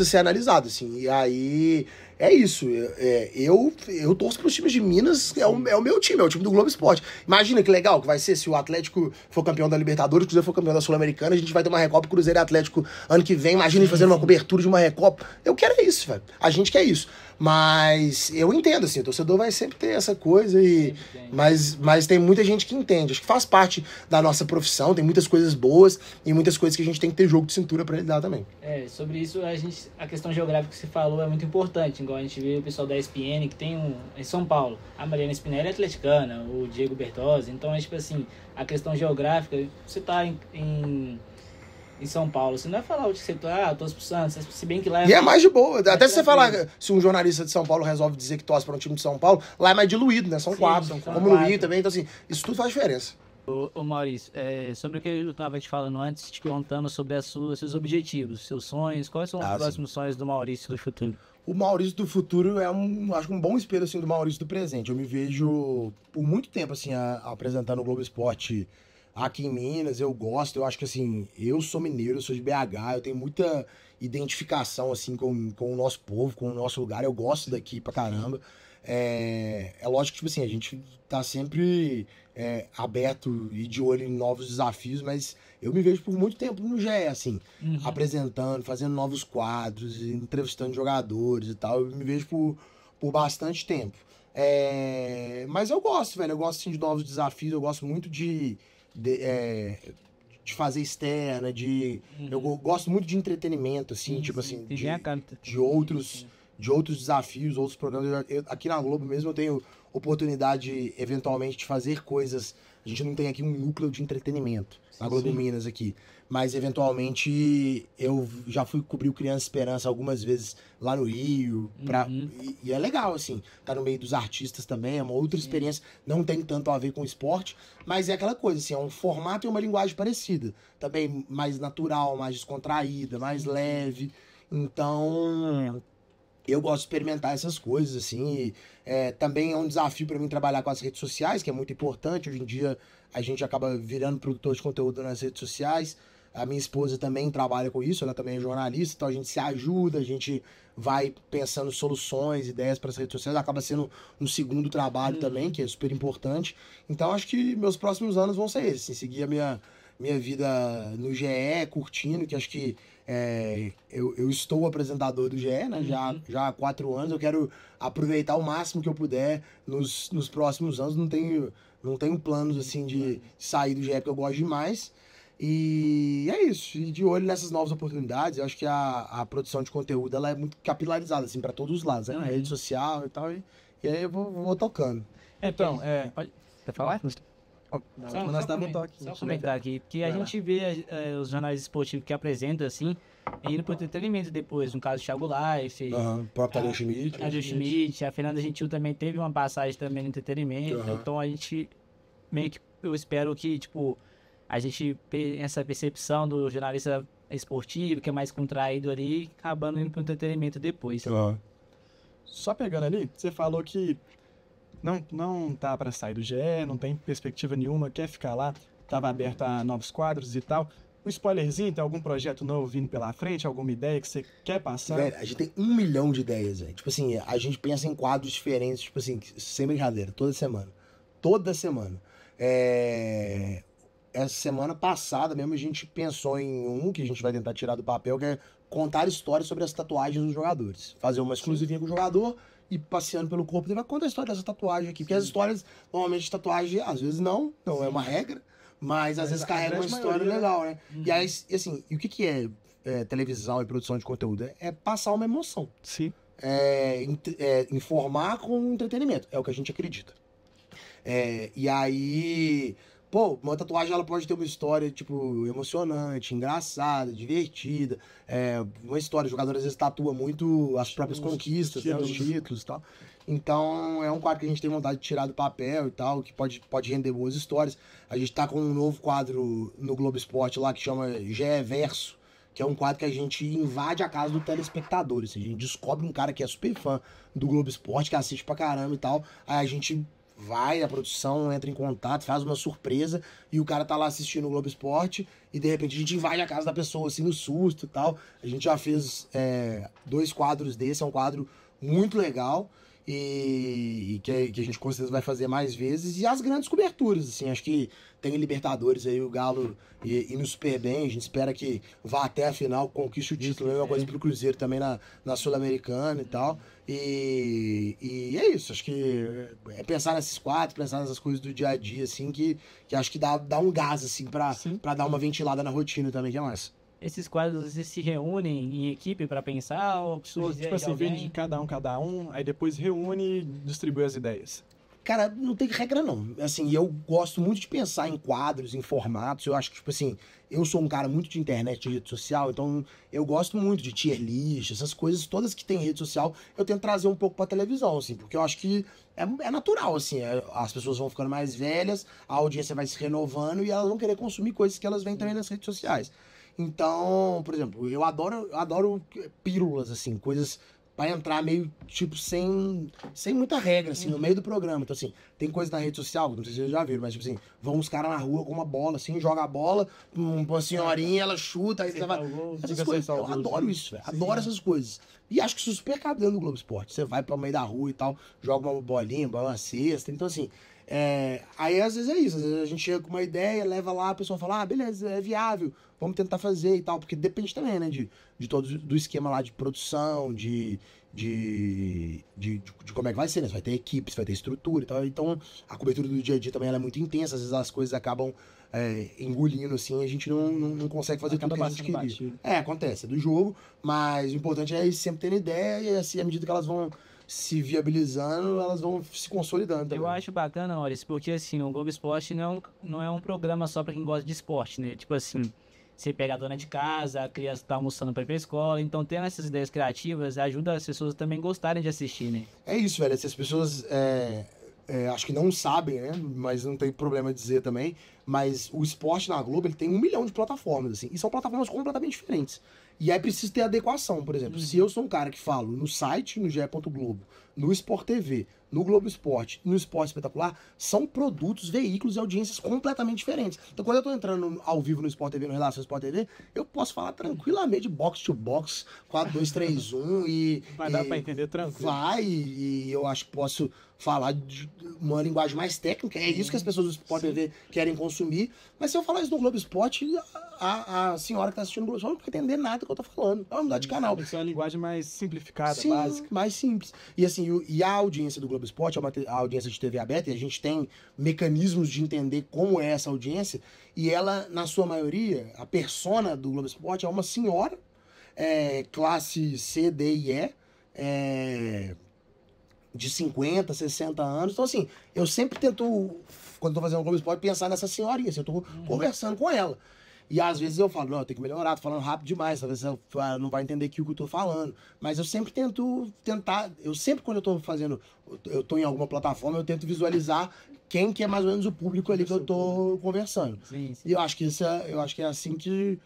ser analisado, assim. E aí... É isso, eu torço para os times de Minas, é o meu time, é o time do Globo Esporte. Imagina que legal que vai ser se o Atlético for campeão da Libertadores, o Cruzeiro for campeão da Sul-Americana, a gente vai ter uma Recopa Cruzeiro e Atlético ano que vem, imagina fazendo uma cobertura de uma Recopa. Eu quero isso, velho, a gente quer isso. Mas eu entendo, assim, o torcedor vai sempre ter essa coisa, mas tem muita gente que entende. Acho que faz parte da nossa profissão, tem muitas coisas boas e muitas coisas que a gente tem que ter jogo de cintura pra lidar também. Sobre isso, a questão geográfica que você falou é muito importante, igual a gente vê o pessoal da ESPN, que tem em São Paulo, a Mariana Spinelli é atleticana, o Diego Bertozzi, então tipo assim, a questão geográfica, você tá em São Paulo, você não vai falar o que você torce pro Santos, se bem que lá é mais de boa, até se você falar, se um jornalista de São Paulo resolve dizer que torce para um time de São Paulo, lá é mais diluído, né, são quatro, como no Rio também, então assim, isso tudo faz diferença. Ô Maurício, sobre o que eu estava te falando antes, te perguntando sobre seus objetivos, seus sonhos, quais são os próximos sonhos do Maurício do futuro? O Maurício do futuro acho que um bom espelho, assim, do Maurício do presente. Eu me vejo por muito tempo, assim, apresentando o Globo Esporte aqui em Minas, eu acho que, assim, eu sou mineiro, eu sou de BH, eu tenho muita identificação, assim, com o nosso povo, com o nosso lugar, eu gosto daqui pra caramba. É lógico que, tipo assim, a gente tá sempre aberto e de olho em novos desafios, mas eu me vejo por muito tempo no GE, assim, apresentando, fazendo novos quadros, entrevistando jogadores e tal, eu me vejo por bastante tempo. Mas eu gosto, velho, eu gosto, assim, de novos desafios, eu gosto muito de fazer externa, eu gosto muito de entretenimento, assim, tipo assim, de outros desafios, outros programas. Aqui na Globo mesmo eu tenho oportunidade, eventualmente, de fazer coisas. A gente não tem aqui um núcleo de entretenimento na Globo Minas aqui, mas eventualmente eu já fui cobrir o Criança Esperança algumas vezes lá no Rio, e é legal, assim, tá no meio dos artistas também, é uma outra experiência, não tem tanto a ver com esporte, mas é aquela coisa, assim, é um formato e uma linguagem parecida, também mais natural, mais descontraída, mais leve, então eu gosto de experimentar essas coisas, assim, também é um desafio para mim trabalhar com as redes sociais, que é muito importante. Hoje em dia a gente acaba virando produtor de conteúdo nas redes sociais. A minha esposa também trabalha com isso, ela também é jornalista, então a gente se ajuda, a gente vai pensando soluções, ideias para as redes sociais, acaba sendo um segundo trabalho também, que é super importante. Então acho que meus próximos anos vão ser esses, assim, seguir a minha minha vida no GE, curtindo, que acho que eu estou apresentador do GE, né? Já há 4 anos, eu quero aproveitar o máximo que eu puder nos próximos anos. Não tenho planos, assim, de sair do GE, porque eu gosto demais. E é isso, e de olho nessas novas oportunidades. Eu acho que a produção de conteúdo, ela é muito capilarizada, assim, para todos os lados, né? Na rede social e tal, e aí eu vou tocando. Então, pode falar? Nós estávamos toque. Só comentar aqui, porque a gente vê os jornais esportivos que apresentam, assim, indo pro entretenimento depois, no caso do Thiago Life, O próprio Tadeu Schmidt. Tadeu Schmidt, a Fernanda Gentil também teve uma passagem também no entretenimento, então a gente meio que, eu espero que, tipo, a gente tem essa percepção do jornalista esportivo, que é mais contraído ali, acabando indo pro entretenimento depois. Só pegando ali, você falou que não tá para sair do GE, não tem perspectiva nenhuma, quer ficar lá, tava aberto a novos quadros e tal. Um spoilerzinho, tem algum projeto novo vindo pela frente, alguma ideia que você quer passar? Velho, a gente tem 1 milhão de ideias, velho. Tipo assim, a gente pensa em quadros diferentes, tipo assim, sem brincadeira, toda semana. Toda semana. Essa semana passada mesmo a gente pensou em um que a gente vai tentar tirar do papel, que é contar histórias sobre as tatuagens dos jogadores. Fazer uma exclusivinha com o jogador e passeando pelo corpo dele, vai contar a história dessa tatuagem aqui. Porque as histórias, normalmente, tatuagem, às vezes não é uma regra, mas às vezes carrega uma história legal, né? E aí, assim, e o que é televisão e produção de conteúdo? É passar uma emoção. Sim. Informar com entretenimento. É o que a gente acredita. E aí... Pô, uma tatuagem ela pode ter uma história, tipo, emocionante, engraçada, divertida. Uma história, o jogador às vezes tatua muito as próprias conquistas, os títulos e tal. Então, é um quadro que a gente tem vontade de tirar do papel e tal, que pode render boas histórias. A gente tá com um novo quadro no Globo Esporte lá, que chama GE Verso, que é um quadro que a gente invade a casa do telespectador. Assim, a gente descobre um cara que é super fã do Globo Esporte, que assiste pra caramba e tal. Aí a gente... a produção entra em contato, faz uma surpresa e o cara tá lá assistindo o Globo Esporte e de repente a gente invade a casa da pessoa, assim, no susto e tal. A gente já fez 2 quadros desse, é um quadro muito legal e que a gente com certeza vai fazer mais vezes. E as grandes coberturas, assim, acho que tem Libertadores aí, o Galo indo super bem, a gente espera que vá até a final, conquiste o título, é uma coisa pro Cruzeiro também na Sul-Americana e tal. E é isso, acho que é pensar nesses quadros, pensar nessas coisas do dia a dia, assim, que acho que dá um gás, assim, pra dar uma ventilada na rotina também, que é massa. Esses quadros, eles se reúnem em equipe pra pensar, ou pessoas tipo assim, vem de cada um, aí depois reúne e distribui as ideias. Cara, não tem regra não. Assim, eu gosto muito de pensar em quadros, em formatos. Eu acho que, tipo assim, eu sou um cara muito de internet, de rede social, então eu gosto muito de tier list, essas coisas todas que tem rede social, eu tento trazer um pouco pra televisão, assim, porque eu acho que é natural, assim, as pessoas vão ficando mais velhas, a audiência vai se renovando e elas vão querer consumir coisas que elas veem também nas redes sociais. Então, por exemplo, eu adoro pílulas, assim, coisas pra entrar meio, tipo, sem muita regra, assim, no meio do programa. Então, assim, tem coisa na rede social, não sei se vocês já viram, mas, tipo assim, vão uns caras na rua com uma bola, assim, joga a bola, uma senhorinha, ela chuta, aí você vai... Essas coisas, eu adoro isso, velho, adoro essas coisas. E acho que isso super cabe dentro do Globo Esporte. Você vai pro meio da rua e tal, joga uma bolinha, uma cesta, então, assim... aí às vezes é isso, às vezes a gente chega com uma ideia, leva lá, a pessoa fala, beleza, é viável, vamos tentar fazer e tal, porque depende também, né, de todo do esquema lá de produção, de como é que vai ser, né, você vai ter equipe, você vai ter estrutura e tal, então a cobertura do dia a dia também ela é muito intensa, às vezes as coisas acabam engolindo, assim, a gente não consegue fazer tudo que a gente queria. Batido. Acontece, é do jogo, mas o importante é sempre ter ideia e assim, à medida que elas vão se viabilizando, elas vão se consolidando também. Eu acho bacana, Maurício, porque assim, o Globo Esporte não é um programa só pra quem gosta de esporte, né? Tipo assim, você pega a dona de casa, a criança tá almoçando pra ir pra escola, então tendo essas ideias criativas ajuda as pessoas também gostarem de assistir, né? É isso, velho, se as pessoas acho que não sabem, né, mas não tem problema dizer também, mas o esporte na Globo, ele tem 1 milhão de plataformas, assim, e são plataformas completamente diferentes. E aí precisa ter adequação, por exemplo, se eu sou um cara que falo no site, no ge.globo, no Sport TV, no Globo Esporte, no Esporte Espetacular, são produtos, veículos e audiências completamente diferentes. Então quando eu tô entrando ao vivo no Sport TV, no Relação Sport TV, eu posso falar tranquilamente de box to box, 4, 2, 3, 1 e... Vai dar pra entender tranquilo. Vai, e eu acho que posso falar de uma linguagem mais técnica, é isso que as pessoas do Sport TV querem consumir. consumir. Mas se eu falar isso no Globo Esporte, a senhora que tá assistindo o Globo Esporte não vai entender nada do que eu tô falando. Ela vai mudar de canal. Isso é uma linguagem mais simplificada, Sim, básica. mais simples. E assim, a audiência do Globo Esporte é a audiência de TV aberta, e a gente tem mecanismos de entender como é essa audiência, e ela, na sua maioria, a persona do Globo Esporte é uma senhora, classe C, D e E, de 50, 60 anos. Então, assim, eu sempre tento, quando eu tô fazendo o Globo Esporte, pensar nessa senhorinha, assim, eu tô conversando com ela. E às vezes eu falo, não, eu tenho que melhorar, tô falando rápido demais, talvez você não vai entender aqui o que eu tô falando. Mas eu sempre quando eu tô fazendo, eu tô em alguma plataforma, eu tento visualizar quem que é mais ou menos o público ali que eu tô conversando. Sim, sim. E eu acho que é assim que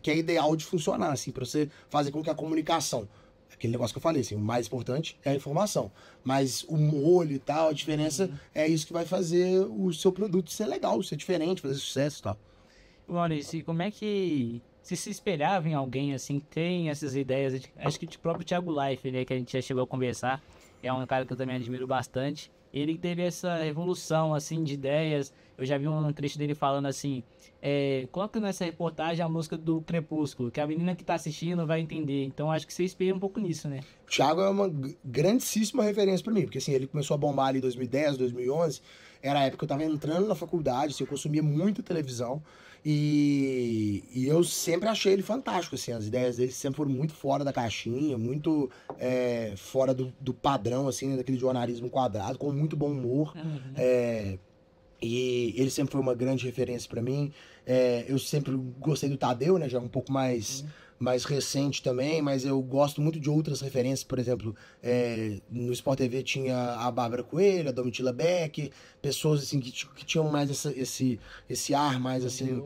é ideal de funcionar, assim, pra você fazer com que a comunicação, aquele negócio que eu falei, assim, o mais importante é a informação. Mas o molho e tal, a diferença é isso que vai fazer o seu produto ser legal, ser diferente, fazer sucesso e tal. Maurício, como é que você se espelhava em alguém assim que tem essas ideias? Acho que o próprio Thiago Life, né, que a gente já chegou a conversar, é um cara que eu também admiro bastante. Ele teve essa revolução assim de ideias. Eu já vi um trecho dele falando assim: coloca nessa reportagem a música do Crepúsculo, que a menina que tá assistindo vai entender. Então acho que você espelha um pouco nisso, né? O Thiago é uma grandíssima referência pra mim, porque assim, ele começou a bombar ali em 2010, 2011, era a época que eu tava entrando na faculdade, assim, eu consumia muita televisão, e eu sempre achei ele fantástico, assim, as ideias dele sempre foram muito fora da caixinha, muito fora do padrão, assim, né, daquele jornalismo quadrado, com muito bom humor. E ele sempre foi uma grande referência pra mim. Eu sempre gostei do Tadeu, né? Já um pouco mais recente também, mas eu gosto muito de outras referências. Por exemplo, no Sport TV tinha a Bárbara Coelho, a Domitila Beck, pessoas assim que tinham mais esse ar mais assim,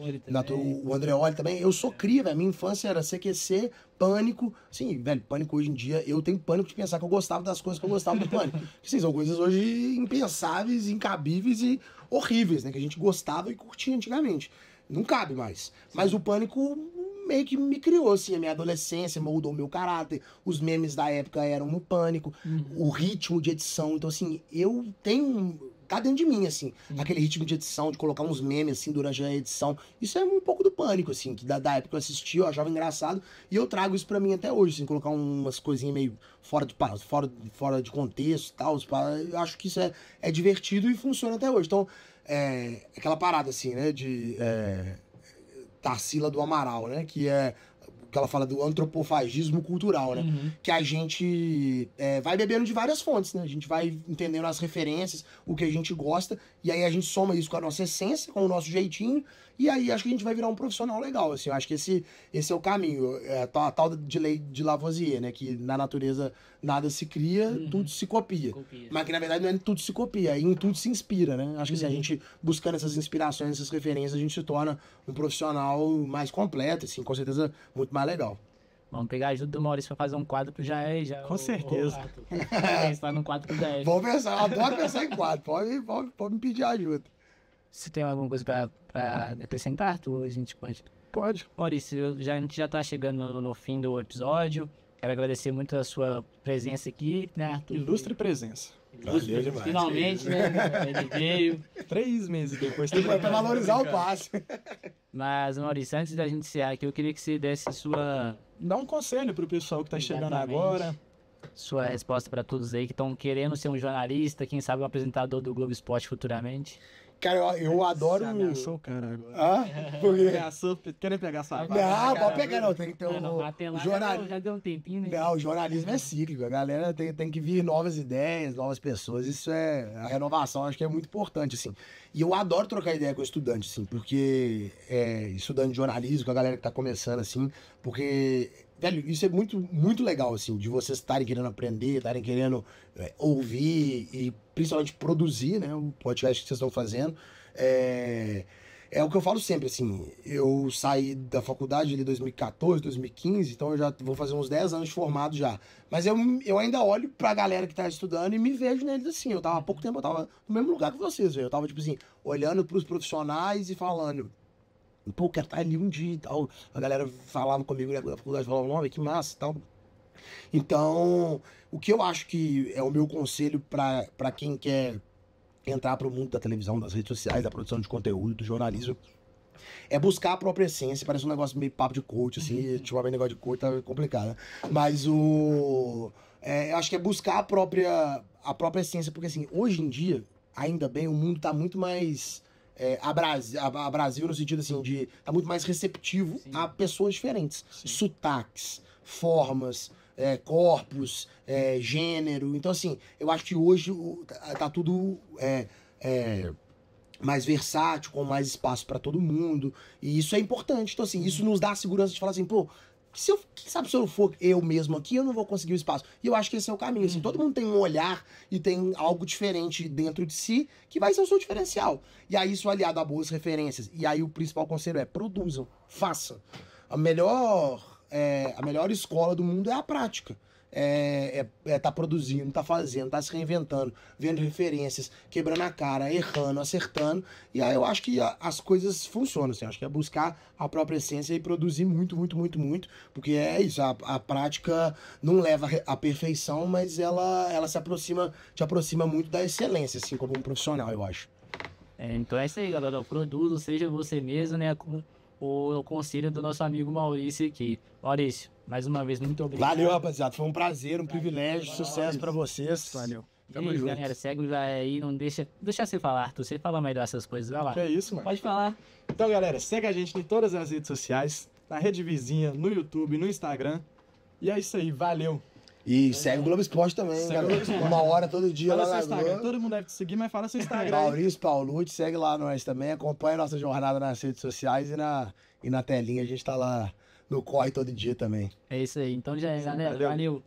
o Andreoli também. Eu sou cria, velho. Minha infância era CQC, Pânico. Assim, velho, Pânico hoje em dia, eu tenho pânico de pensar que eu gostava das coisas que eu gostava do Pânico. Assim, são coisas hoje impensáveis, incabíveis e horríveis, né? Que a gente gostava e curtia antigamente. Não cabe mais. Mas o Pânico meio que me criou, assim, a minha adolescência, moldou o meu caráter, os memes da época eram no Pânico, o ritmo de edição, então assim, eu tenho, tá dentro de mim, assim, aquele ritmo de edição, de colocar uns memes, assim, durante a edição, isso é um pouco do Pânico, assim, que da época que eu assisti, eu achava engraçado, e eu trago isso pra mim até hoje, assim, colocar umas coisinhas meio fora de contexto e tal, eu acho que isso é divertido e funciona até hoje, então, aquela parada, assim, né, de Tarsila do Amaral, né? Que ela fala do antropofagismo cultural, né? Que a gente vai bebendo de várias fontes, né? A gente vai entendendo as referências, o que a gente gosta, e aí a gente soma isso com a nossa essência, com o nosso jeitinho, e aí acho que a gente vai virar um profissional legal, assim. Eu acho que esse é o caminho, a tal de lei de Lavoisier, né? Que na natureza nada se cria, tudo se copia. Mas que na verdade não é tudo se copia, em tudo se inspira, né? Acho que assim, a gente buscando essas inspirações, essas referências, a gente se torna um profissional mais completo, assim, com certeza muito mais legal. Vamos pegar a ajuda do Maurício pra fazer um quadro pro Jair. Com certeza. Pensar num quadro pro Jair. Vamos pensar, eu adoro pensar em quadro, pode me pedir ajuda. Se tem alguma coisa pra acrescentar, a gente pode. Pode. Maurício, a gente já tá chegando no fim do episódio. Quero agradecer muito a sua presença aqui, né, Arthur? Ilustre presença. Valeu demais. Finalmente, né? Ele veio. 3 meses depois. Pra valorizar o passe. Mas, Maurício, antes da gente encerrar aqui, eu queria que você desse Dá um conselho pro pessoal que tá chegando agora. Sua resposta para todos aí que estão querendo ser um jornalista, quem sabe um apresentador do Globo Esporte futuramente. Cara, eu adoro. Você ameaçou o cara agora. Por quê? Querem pegar sua Não, pode pegar não, tem que ter Já deu um tempinho, né? Não, o jornalismo é cíclico, a galera tem que vir novas ideias, novas pessoas, isso a renovação acho que é muito importante, assim. E eu adoro trocar ideia com estudante, assim, porque estudante de jornalismo, com a galera que tá começando, assim, porque, velho, isso é muito, muito legal, assim, de vocês estarem querendo aprender, estarem querendo ouvir e principalmente produzir, né, o podcast que vocês estão fazendo. É o que eu falo sempre, assim, eu saí da faculdade em 2014, 2015, então eu já vou fazer uns 10 anos de formado já. Mas eu ainda olho pra galera que tá estudando e me vejo neles assim. Há pouco tempo eu tava no mesmo lugar que vocês, velho. Eu tava, tipo assim, olhando pros profissionais e falando, pô, quero estar ali um dia e tal. A galera falava comigo na faculdade, falava, não, que massa e tal. Então, o que eu acho que é o meu conselho pra quem quer entrar pro mundo da televisão, das redes sociais, da produção de conteúdo, do jornalismo, é buscar a própria essência. Parece um negócio meio papo de coach, assim, ultimamente negócio de coach tá complicado, né? Mas eu acho que é buscar a própria essência, porque assim, hoje em dia, ainda bem, o mundo tá muito mais Brasil no sentido assim, de tá muito mais receptivo a pessoas diferentes. Sotaques, formas, corpos, gênero. Então assim, eu acho que hoje tá tudo mais versátil, com mais espaço para todo mundo. E isso é importante. Então assim, isso nos dá a segurança de falar assim, pô, quem sabe se eu não for eu mesmo aqui, eu não vou conseguir o espaço. E eu acho que esse é o caminho. Assim, todo mundo tem um olhar e tem algo diferente dentro de si que vai ser o seu diferencial. E aí isso aliado a boas referências. E aí o principal conselho é produzam, façam. A melhor escola do mundo é a prática. Tá produzindo, tá fazendo, tá se reinventando, vendo referências, quebrando a cara, errando, acertando. E aí eu acho que as coisas funcionam, assim. Acho que é buscar a própria essência e produzir muito, muito, muito, muito. Porque é isso, a prática não leva à perfeição, mas ela te aproxima muito da excelência, assim, como um profissional, eu acho. Então é isso aí, galera. Produza, seja você mesmo, né? Com o conselho do nosso amigo Maurício aqui. Maurício, mais uma vez, muito obrigado. Valeu, rapaziada. Foi um prazer, um privilégio. Sucesso pra vocês. Valeu. Tamo junto. Galera, segue já aí, não deixa você falar. Você fala melhor essas coisas, vai lá. Que é isso, mano. Pode falar. Então, galera, segue a gente em todas as redes sociais, na Rede Vizinha, no YouTube, no Instagram. E é isso aí, valeu. E segue o Globo Esporte também, galera. Uma hora todo dia Fala lá seu na Instagram, Globo. todo mundo deve te seguir, mas fala seu Instagram. aí. Maurício Paulucci, segue lá nós também. Acompanha nossa jornada nas redes sociais e na telinha. A gente tá lá no corre todo dia também. É isso aí. Então já é, galera. Valeu.